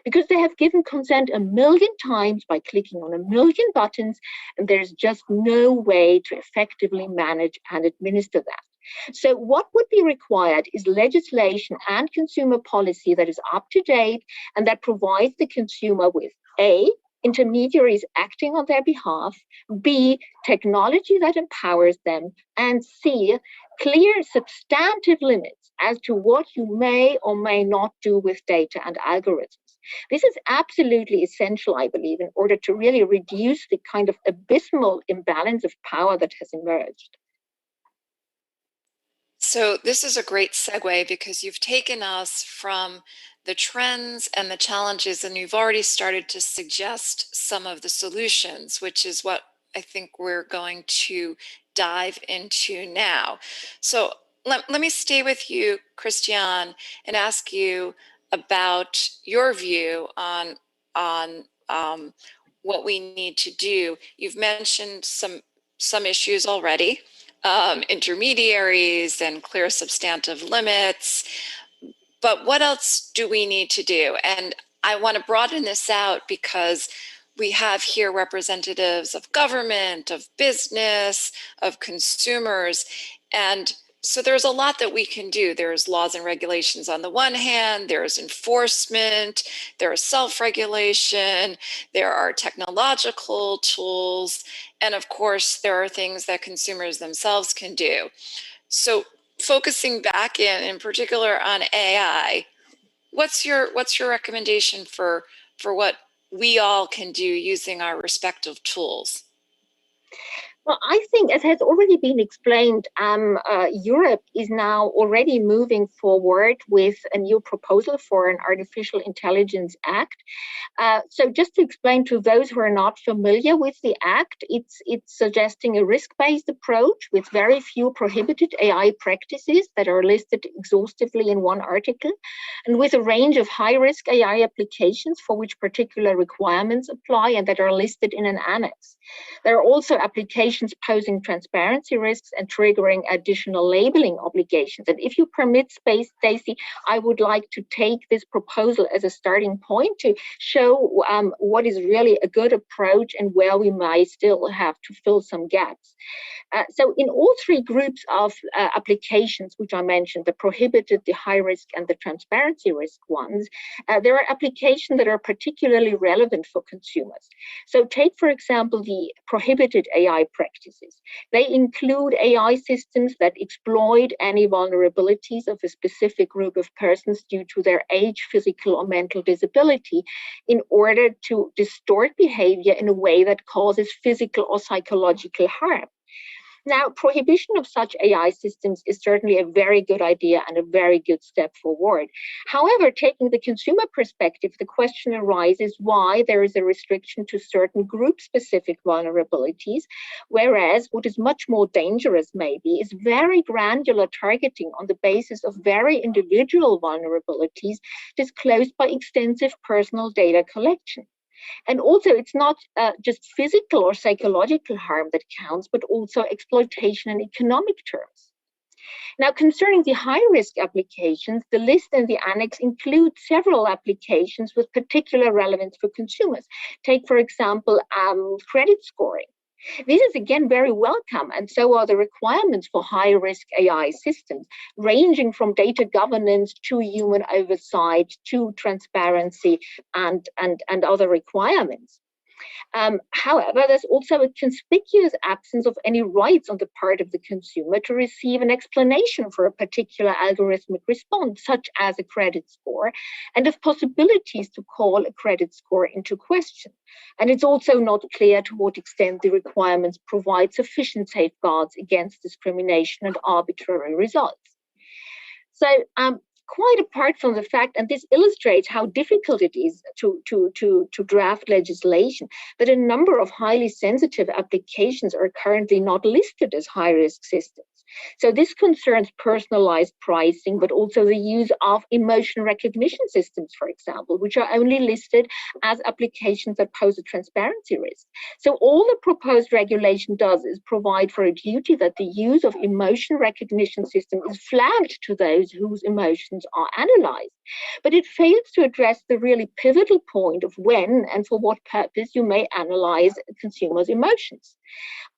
because they have given consent 1 million times by clicking on 1 million buttons, and there's just no way to effectively manage and administer that. So what would be required is legislation and consumer policy that is up to date and that provides the consumer with A, intermediaries acting on their behalf, B, technology that empowers them, and C, clear substantive limits as to what you may or may not do with data and algorithms. This is absolutely essential, I believe, in order to really reduce the kind of abysmal imbalance of power that has emerged. So this is a great segue because you've taken us from the trends and the challenges, and you've already started to suggest some of the solutions, which is what I think we're going to dive into now. So let me stay with you, Christiane, and ask you about your view on what we need to do. You've mentioned some issues already, intermediaries and clear substantive limits. But what else do we need to do? And I want to broaden this out because we have here representatives of government, of business, of consumers. And so there's a lot that we can do. There's laws and regulations on the one hand, there's enforcement, there's self-regulation, there are technological tools, and of course, there are things that consumers themselves can do. So focusing back in particular on AI, what's your recommendation for what we all can do using our respective tools? Well, I think, as has already been explained, Europe is now already moving forward with a new proposal for an Artificial Intelligence Act. So just to explain to those who are not familiar with the Act, it's suggesting a risk-based approach with very few prohibited AI practices that are listed exhaustively in one article, and with a range of high-risk AI applications for which particular requirements apply and that are listed in an annex. There are also applications applications posing transparency risks and triggering additional labeling obligations. And if you permit space, Stacy, I would like to take this proposal as a starting point to show what is really a good approach and where we might still have to fill some gaps. So in all three groups of applications, which I mentioned, the prohibited, the high risk, and the transparency risk ones, there are applications that are particularly relevant for consumers. So take, for example, the prohibited AI practices. They include AI systems that exploit any vulnerabilities of a specific group of persons due to their age, physical, or mental disability in order to distort behavior in a way that causes physical or psychological harm. Now, prohibition of such AI systems is certainly a very good idea and a very good step forward. However, taking the consumer perspective, the question arises why there is a restriction to certain group-specific vulnerabilities, whereas what is much more dangerous maybe is very granular targeting on the basis of very individual vulnerabilities disclosed by extensive personal data collection. And also, it's not just physical or psychological harm that counts, but also exploitation in economic terms. Now, concerning the high-risk applications, the list and the annex include several applications with particular relevance for consumers. Take, for example, credit scoring. This is again very welcome, and so are the requirements for high-risk AI systems, ranging from data governance to human oversight to transparency and other requirements. However, there's also a conspicuous absence of any rights on the part of the consumer to receive an explanation for a particular algorithmic response, such as a credit score, and of possibilities to call a credit score into question. And it's also not clear to what extent the requirements provide sufficient safeguards against discrimination and arbitrary results. So, quite apart from the fact, and this illustrates how difficult it is to draft legislation, that a number of highly sensitive applications are currently not listed as high-risk systems. So this concerns personalized pricing, but also the use of emotion recognition systems, for example, which are only listed as applications that pose a transparency risk. So all the proposed regulation does is provide for a duty that the use of emotion recognition system is flagged to those whose emotions are analyzed. But it fails to address the really pivotal point of when and for what purpose you may analyze consumers' emotions.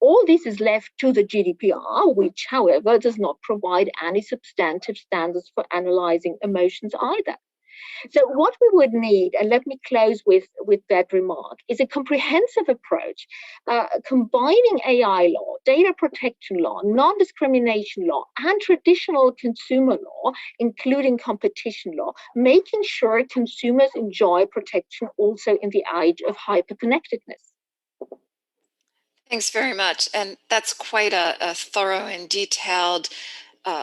All this is left to the GDPR, which, however, does not provide any substantive standards for analyzing emotions either. So what we would need, and let me close with that remark, is a comprehensive approach combining AI law, data protection law, non-discrimination law, and traditional consumer law, including competition law, making sure consumers enjoy protection also in the age of hyperconnectedness. Thanks very much. And that's quite a thorough and detailed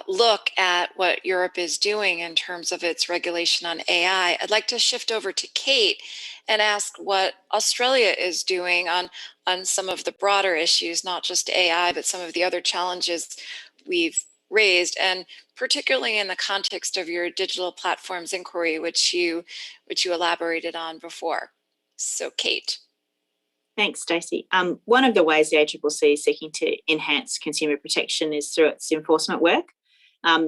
look at what Europe is doing in terms of its regulation on AI. I'd like to shift over to Kate and ask what Australia is doing on some of the broader issues, not just AI, but some of the other challenges we've raised, and particularly in the context of your digital platforms inquiry, which you elaborated on before. So Kate. Thanks, Stacy. One of the ways the ACCC is seeking to enhance consumer protection is through its enforcement work.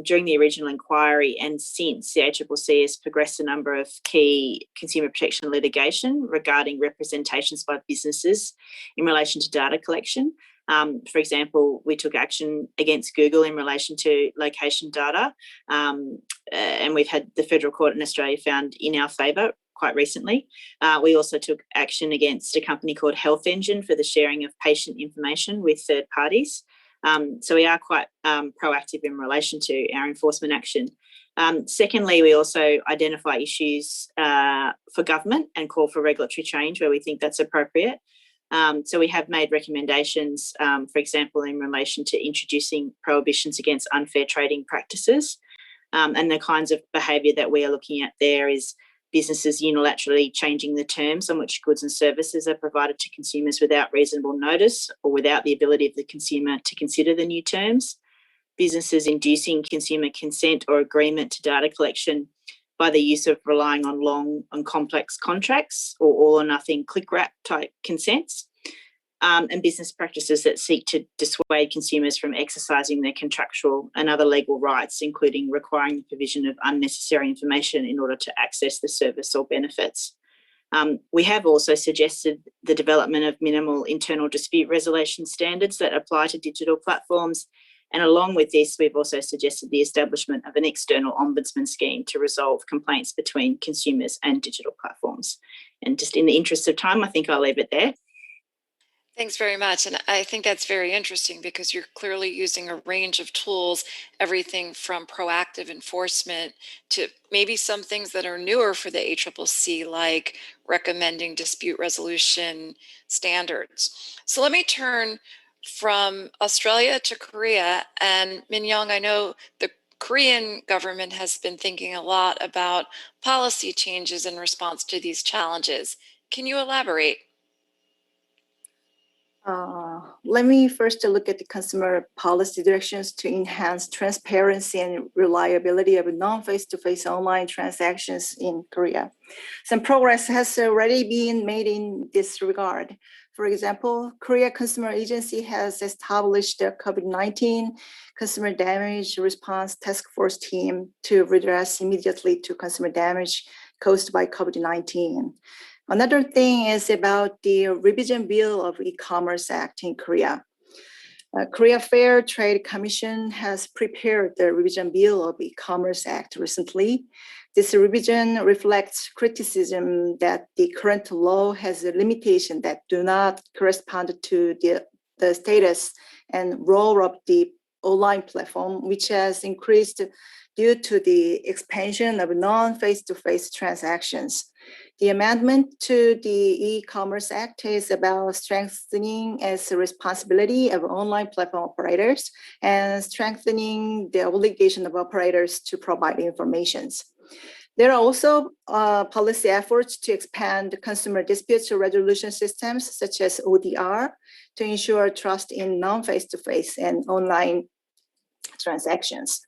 During the original inquiry and since, the ACCC has progressed a number of key consumer protection litigation regarding representations by businesses in relation to data collection. For example, we took action against Google in relation to location data, and we've had the Federal Court in Australia found in our favour quite recently. We also took action against a company called Health Engine for the sharing of patient information with third parties. So we are quite proactive in relation to our enforcement action. Secondly, we also identify issues for government and call for regulatory change where we think that's appropriate. So we have made recommendations, for example, in relation to introducing prohibitions against unfair trading practices. And the kinds of behaviour that we are looking at there is businesses unilaterally changing the terms on which goods and services are provided to consumers without reasonable notice or without the ability of the consumer to consider the new terms, businesses inducing consumer consent or agreement to data collection by the use of relying on long and complex contracts or all or nothing click wrap type consents, and business practices that seek to dissuade consumers from exercising their contractual and other legal rights, including requiring the provision of unnecessary information in order to access the service or benefits. We have also suggested the development of minimal internal dispute resolution standards that apply to digital platforms. And along with this, we've also suggested the establishment of an external ombudsman scheme to resolve complaints between consumers and digital platforms. And just in the interest of time, I think I'll leave it there. Thanks very much. And I think that's very interesting because you're clearly using a range of tools, everything from proactive enforcement to maybe some things that are newer for the ACCC, like recommending dispute resolution standards. So let me turn from Australia to Korea. And Min Young, I know the Korean government has been thinking a lot about policy changes in response to these challenges. Can you elaborate? Let me first look at the consumer policy directions to enhance transparency and reliability of non-face-to-face online transactions in Korea. Some progress has already been made in this regard. For example, Korea Consumer Agency has established a COVID-19 consumer damage response task force team to redress immediately to consumer damage caused by COVID-19. Another thing is about the revision bill of E-commerce Act in Korea. Korea Fair Trade Commission has prepared the revision bill of E-commerce Act recently. This revision reflects criticism that the current law has a limitation that do not correspond to the status and role of the online platform, which has increased due to the expansion of non-face-to-face transactions. The amendment to the E-commerce Act is about strengthening its responsibility of online platform operators and strengthening the obligation of operators to provide information. There are also policy efforts to expand consumer disputes resolution systems such as ODR to ensure trust in non-face-to-face and online transactions.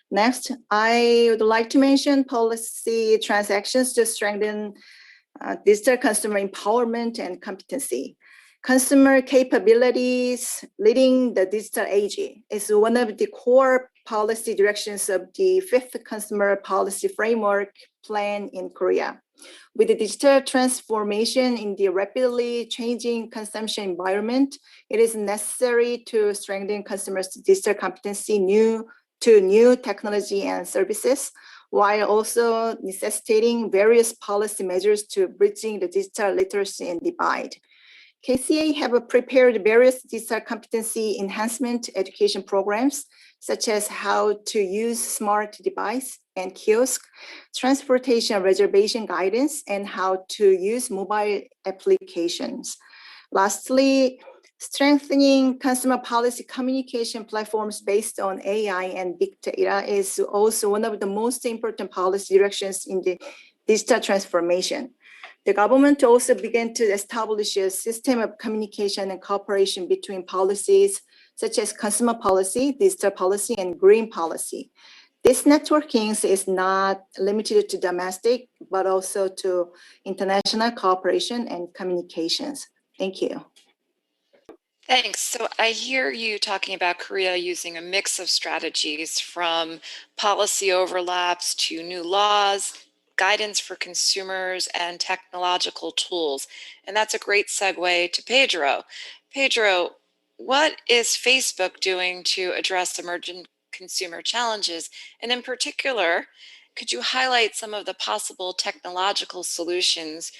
Next, I would like to mention policy transactions to strengthen digital consumer empowerment and competency. Consumer capabilities leading the digital age is one of the core policy directions of the 5th Consumer Policy Framework Plan in Korea. With the digital transformation in the rapidly changing consumption environment, it is necessary to strengthen consumers' digital competency to new technology and services, while also necessitating various policy measures to bridging the digital literacy and divide. KCA have prepared various digital competency enhancement education programs, such as how to use smart device and kiosk, transportation reservation guidance, and how to use mobile applications. Lastly, strengthening consumer policy communication platforms based on AI and big data is also one of the most important policy directions in the digital transformation. The government also began to establish a system of communication and cooperation between policies such as consumer policy, digital policy, and green policy. This networking is not limited to domestic, but also to international cooperation and communications. Thank you. Thanks. So I hear you talking about Korea using a mix of strategies, from policy overlaps to new laws, guidance for consumers, and technological tools. And that's a great segue to Pedro. Pedro, what is Facebook doing to address emerging consumer challenges? And in particular, could you highlight some of the possible technological solutions,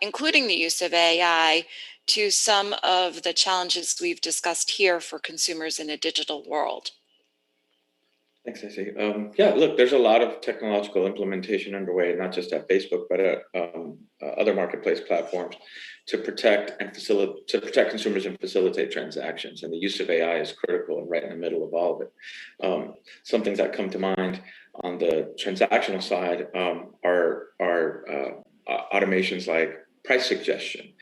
including the use of AI, to some of the challenges we've discussed here for consumers in a digital world? Thanks, Stacy. Yeah, look, there's a lot of technological implementation underway, not just at Facebook, but at other marketplace platforms to protect consumers and facilitate transactions. And the use of AI is critical and right in the middle of all of it. Some things that come to mind on the transactional side are automations like price suggestion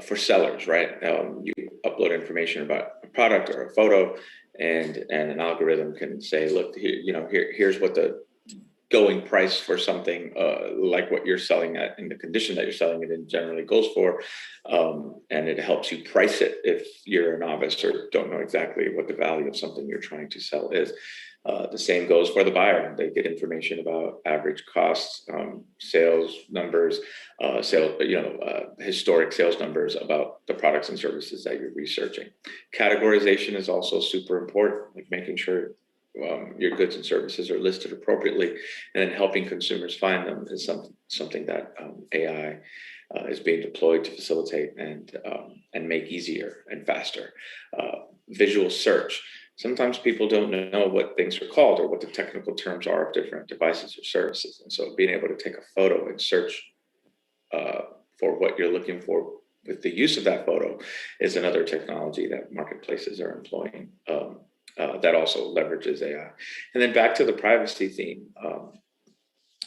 for sellers, right? You upload information about a product or a photo, and an algorithm can say, look, here's what the going price for something like what you're selling at in the condition that you're selling it in generally goes for. And it helps you price it if you're a novice or don't know exactly what the value of something you're trying to sell is. The same goes for the buyer. They get information about average costs, sales numbers, historic sales numbers about the products and services that you're researching. Categorization is also super important, like making sure your goods and services are listed appropriately, and then helping consumers find them is something that AI is being deployed to facilitate and make easier and faster. Visual search. Sometimes people don't know what things are called or what the technical terms are of different devices or services. And so being able to take a photo and search for what you're looking for with the use of that photo is another technology that marketplaces are employing that also leverages AI. And then back to the privacy theme,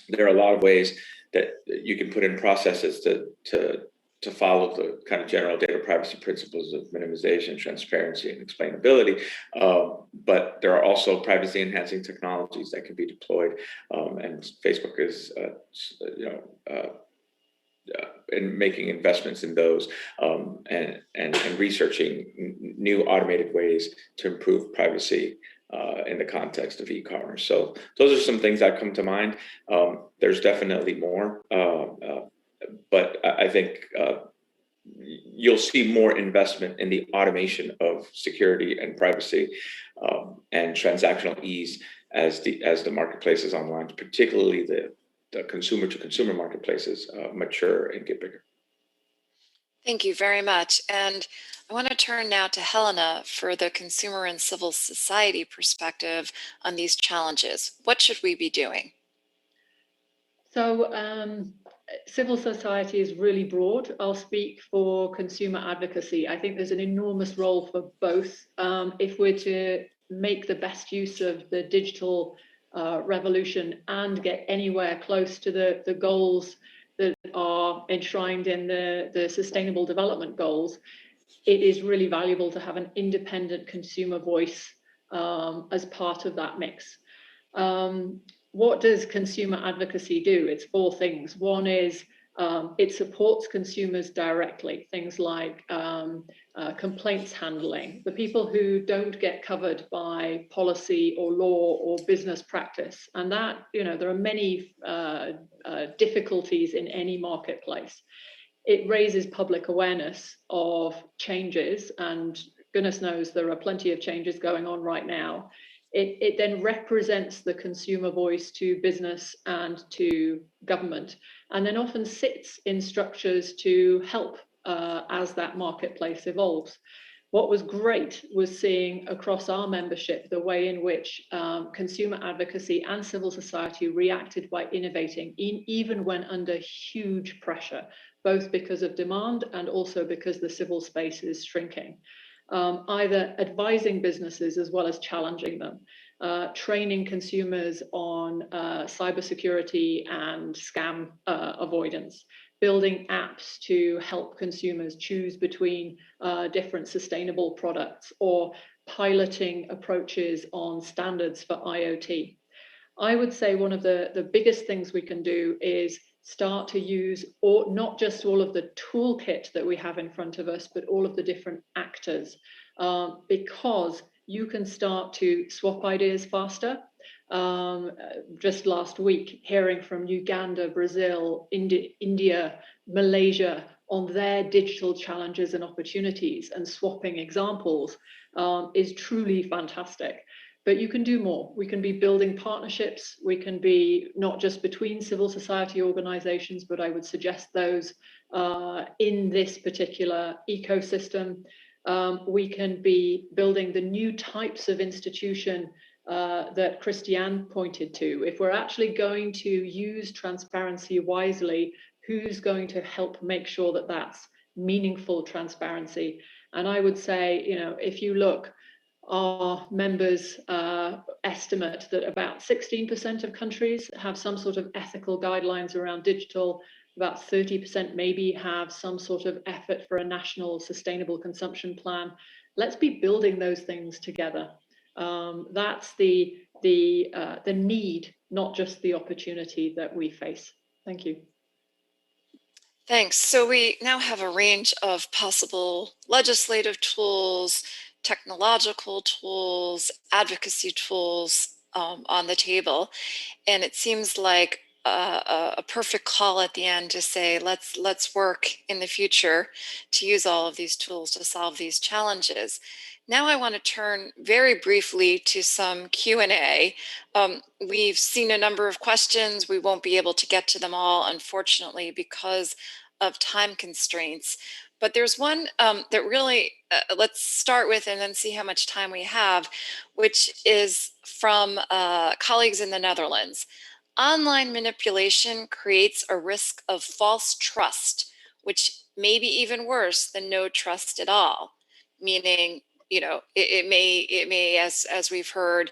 there are a lot of ways that you can put in processes to follow the kind of general data privacy principles of minimization, transparency, and explainability. But there are also privacy enhancing technologies that can be deployed. And Facebook is, in making investments in those and researching new automated ways to improve privacy in the context of e-commerce. So those are some things that come to mind. There's definitely more. But I think you'll see more investment in the automation of security and privacy and transactional ease as the marketplaces online, particularly the consumer-to-consumer marketplaces, mature and get bigger. Thank you very much. And I want to turn now to Helena for the consumer and civil society perspective on these challenges. What should we be doing? So civil society is really broad. I'll speak for consumer advocacy. I think there's an enormous role for both. If we're to make the best use of the digital revolution and get anywhere close to the goals that are enshrined in the Sustainable Development Goals, it is really valuable to have an independent consumer voice as part of that mix. What does consumer advocacy do? It's four things. One is it supports consumers directly, things like complaints handling, the people who don't get covered by policy or law or business practice. And that, there are many difficulties in any marketplace. It raises public awareness of changes, and goodness knows there are plenty of changes going on right now. It then represents the consumer voice to business and to government, and then often sits in structures to help as that marketplace evolves. What was great was seeing across our membership the way in which consumer advocacy and civil society reacted by innovating, even when under huge pressure, both because of demand and also because the civil space is shrinking. Either advising businesses as well as challenging them, training consumers on cybersecurity and scam avoidance, building apps to help consumers choose between different sustainable products, or piloting approaches on standards for IoT. I would say one of the biggest things we can do is start to use not just all of the toolkit that we have in front of us, but all of the different actors, because you can start to swap ideas faster. Just last week, hearing from Uganda, Brazil, India, Malaysia on their digital challenges and opportunities, and swapping examples is truly fantastic. But you can do more. We can be building partnerships. We can be not just between civil society organizations, but I would suggest those in this particular ecosystem. We can be building the new types of institution that Christiane pointed to. If we're actually going to use transparency wisely, who's going to help make sure that that's meaningful transparency? And I would say, if you look, our members estimate that about 16% of countries have some sort of ethical guidelines around digital. About 30% maybe have some sort of effort for a national sustainable consumption plan. Let's be building those things together. That's the need not just the opportunity that we face. Thank you. Thanks. So we now have a range of possible legislative tools, technological tools, advocacy tools on the table. And it seems like a perfect call at the end to say, let's work in the future to use all of these tools to solve these challenges. Now I want to turn very briefly to some Q&A. We've seen a number of questions. We won't be able to get to them all, unfortunately, because of time constraints. But there's one that really, let's start with and then see how much time we have, which is from colleagues in the Netherlands. Online manipulation creates a risk of false trust, which may be even worse than no trust at all. Meaning, you know, it may, as we've heard,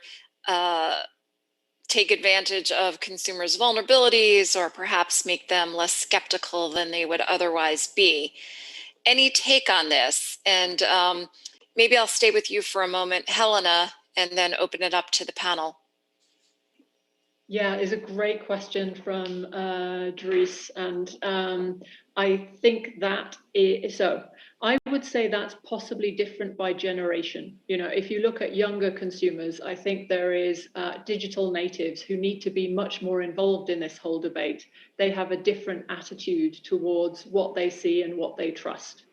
take advantage of consumers' vulnerabilities or perhaps make them less skeptical than they would otherwise be. Any take on this? And maybe I'll stay with you for a moment, Helena, and then open it up to the panel. Yeah, it's a great question from Dries, and I think that so I would say that's possibly different by generation. You know, if you look at younger consumers, I think there is digital natives who need to be much more involved in this whole debate. They have a different attitude towards what they see and what they trust.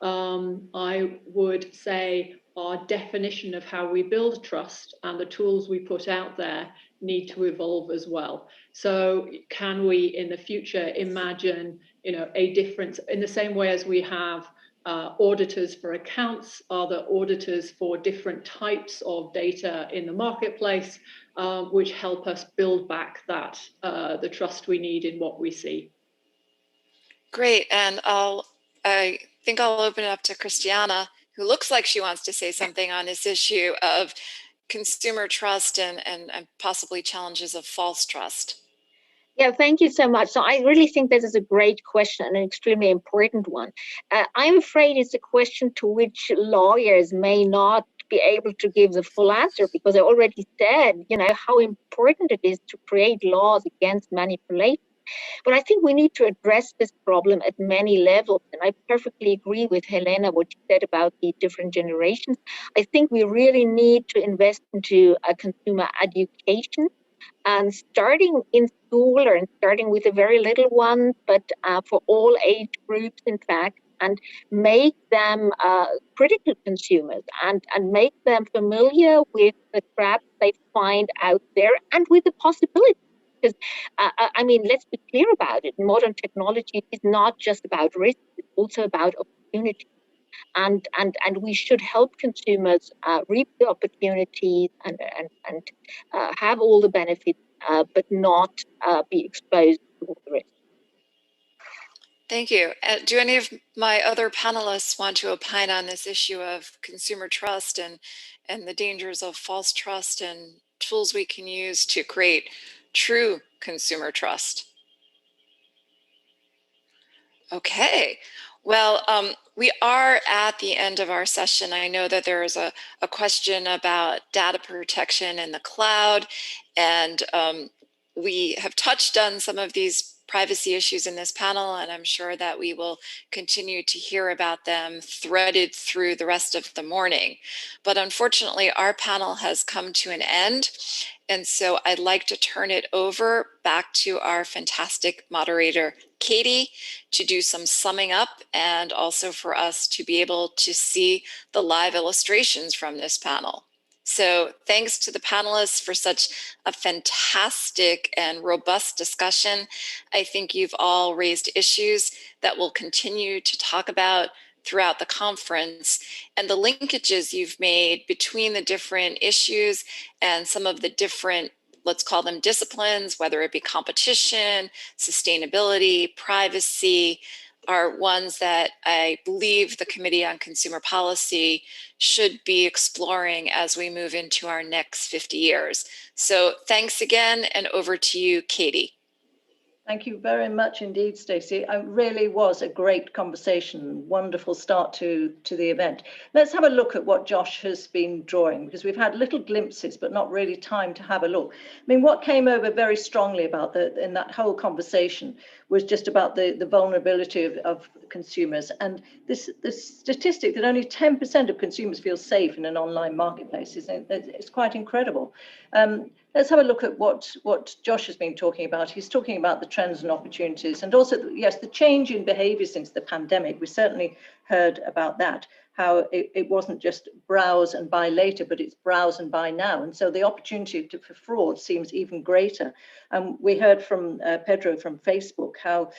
I would say our definition of how we build trust and the tools we put out there need to evolve as well. So can we in the future imagine, you know, a difference in the same way as we have auditors for accounts? Are there auditors for different types of data in the marketplace, which help us build back that the trust we need in what we see? Great, and I think I'll open it up to Christiane, who looks like she wants to say something on this issue of consumer trust and possibly challenges of false trust. Yeah, thank you so much. So I really think this is a great question and an extremely important one. I'm afraid it's a question to which lawyers may not be able to give the full answer, because I already said, you know, how important it is to create laws against manipulation. But I think we need to address this problem at many levels. And I perfectly agree with Helena, what she said about the different generations. I think we really need to invest into consumer education, and starting in school or starting with the very little ones, but for all age groups, in fact, and make them critical consumers and make them familiar with the traps they find out there and with the possibilities. Because, I mean, let's be clear about it. Modern technology is not just about risk, it's also about opportunity. And we should help consumers reap the opportunities and have all the benefits, but not be exposed to all the risk. Thank you. Do any of my other panelists want to opine on this issue of consumer trust and the dangers of false trust and tools we can use to create true consumer trust? Okay. Well, we are at the end of our session. I know that there is a question about data protection in the cloud, and we have touched on some of these privacy issues in this panel, and I'm sure that we will continue to hear about them threaded through the rest of the morning. But unfortunately, our panel has come to an end, and so I'd like to turn it over back to our fantastic moderator, Katie, to do some summing up and also for us to be able to see the live illustrations from this panel. So thanks to the panelists for such a fantastic and robust discussion. I think you've all raised issues that we'll continue to talk about throughout the conference, and the linkages you've made between the different issues and some of the different, let's call them disciplines, whether it be competition, sustainability, privacy, are ones that I believe the Committee on Consumer Policy should be exploring as we move into our next 50 years. So thanks again, and over to you, Katie. Thank you very much indeed, Stacy. It really was a great conversation, wonderful start to the event. Let's have a look at what Josh has been drawing, because we've had little glimpses, but not really time to have a look. I mean, what came over very strongly about in that whole conversation was just about the vulnerability of consumers, and this statistic that only 10% of consumers feel safe in an online marketplace is quite incredible. Let's have a look at what Josh has been talking about. He's talking about the trends and opportunities, and also, yes, the change in behavior since the pandemic. We certainly heard about that, how it wasn't just browse and buy later, but it's browse and buy now. And so the opportunity for fraud seems even greater. We heard from Pedro from Facebook how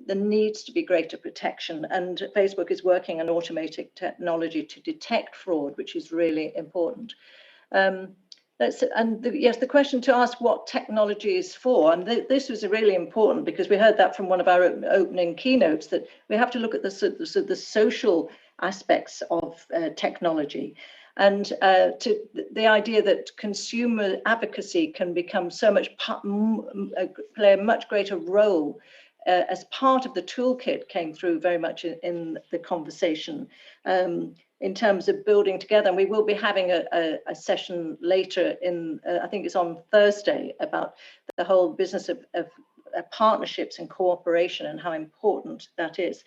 there needs to be greater protection, and Facebook is working on automated technology to detect fraud, which is really important. Yes, the question to ask what technology is for, and this was really important because we heard that from one of our opening keynotes, that we have to look at the social aspects of technology, and to the idea that consumer advocacy can become so much play a much greater role as part of the toolkit came through very much in the conversation. In terms of building together, and we will be having a session later I think it's on Thursday, about the whole business of partnerships and cooperation and how important that is.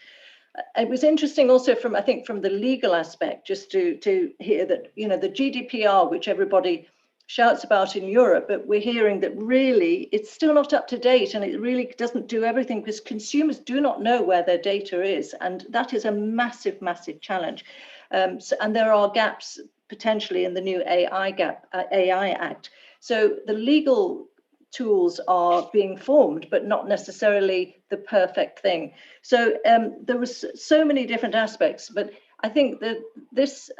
It was interesting also from the legal aspect, just to hear that, you know, the GDPR, which everybody shouts about in Europe, but we're hearing that really it's still not up to date, and it really doesn't do everything because consumers do not know where their data is, and that is a massive, massive challenge. And there are gaps potentially in the new AI Act. So the legal tools are being formed, but not necessarily the perfect thing. So there was so many different aspects, but I think that this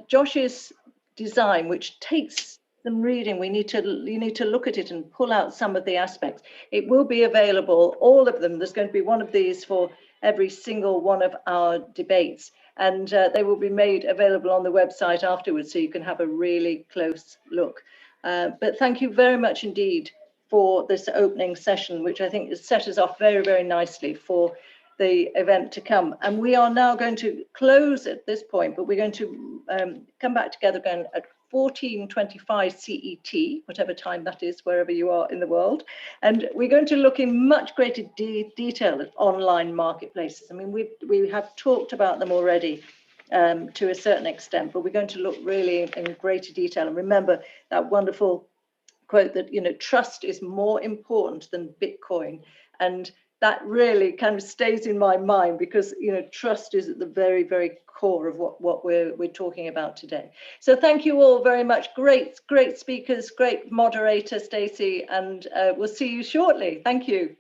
Josh's design, which takes some reading, you need to look at it and pull out some of the aspects. It will be available, all of them. There's going to be one of these for every single one of our debates, and they will be made available on the website afterwards, so you can have a really close look. But thank you very much indeed for this opening session, which I think has set us off very, very nicely for the event to come. And we are now going to close at this point, but we're going to come back together again at 14:25 CET, whatever time that is, wherever you are in the world. And we're going to look in much greater detail at online marketplaces. I mean, we have talked about them already to a certain extent, but we're going to look really in greater detail. And remember that wonderful quote that, you know, trust is more important than Bitcoin. And that really kind of stays in my mind because, you know, trust is at the very, very core of what we're talking about today. So thank you all very much. Great speakers, great moderator, Stacy, and we'll see you shortly. Thank you.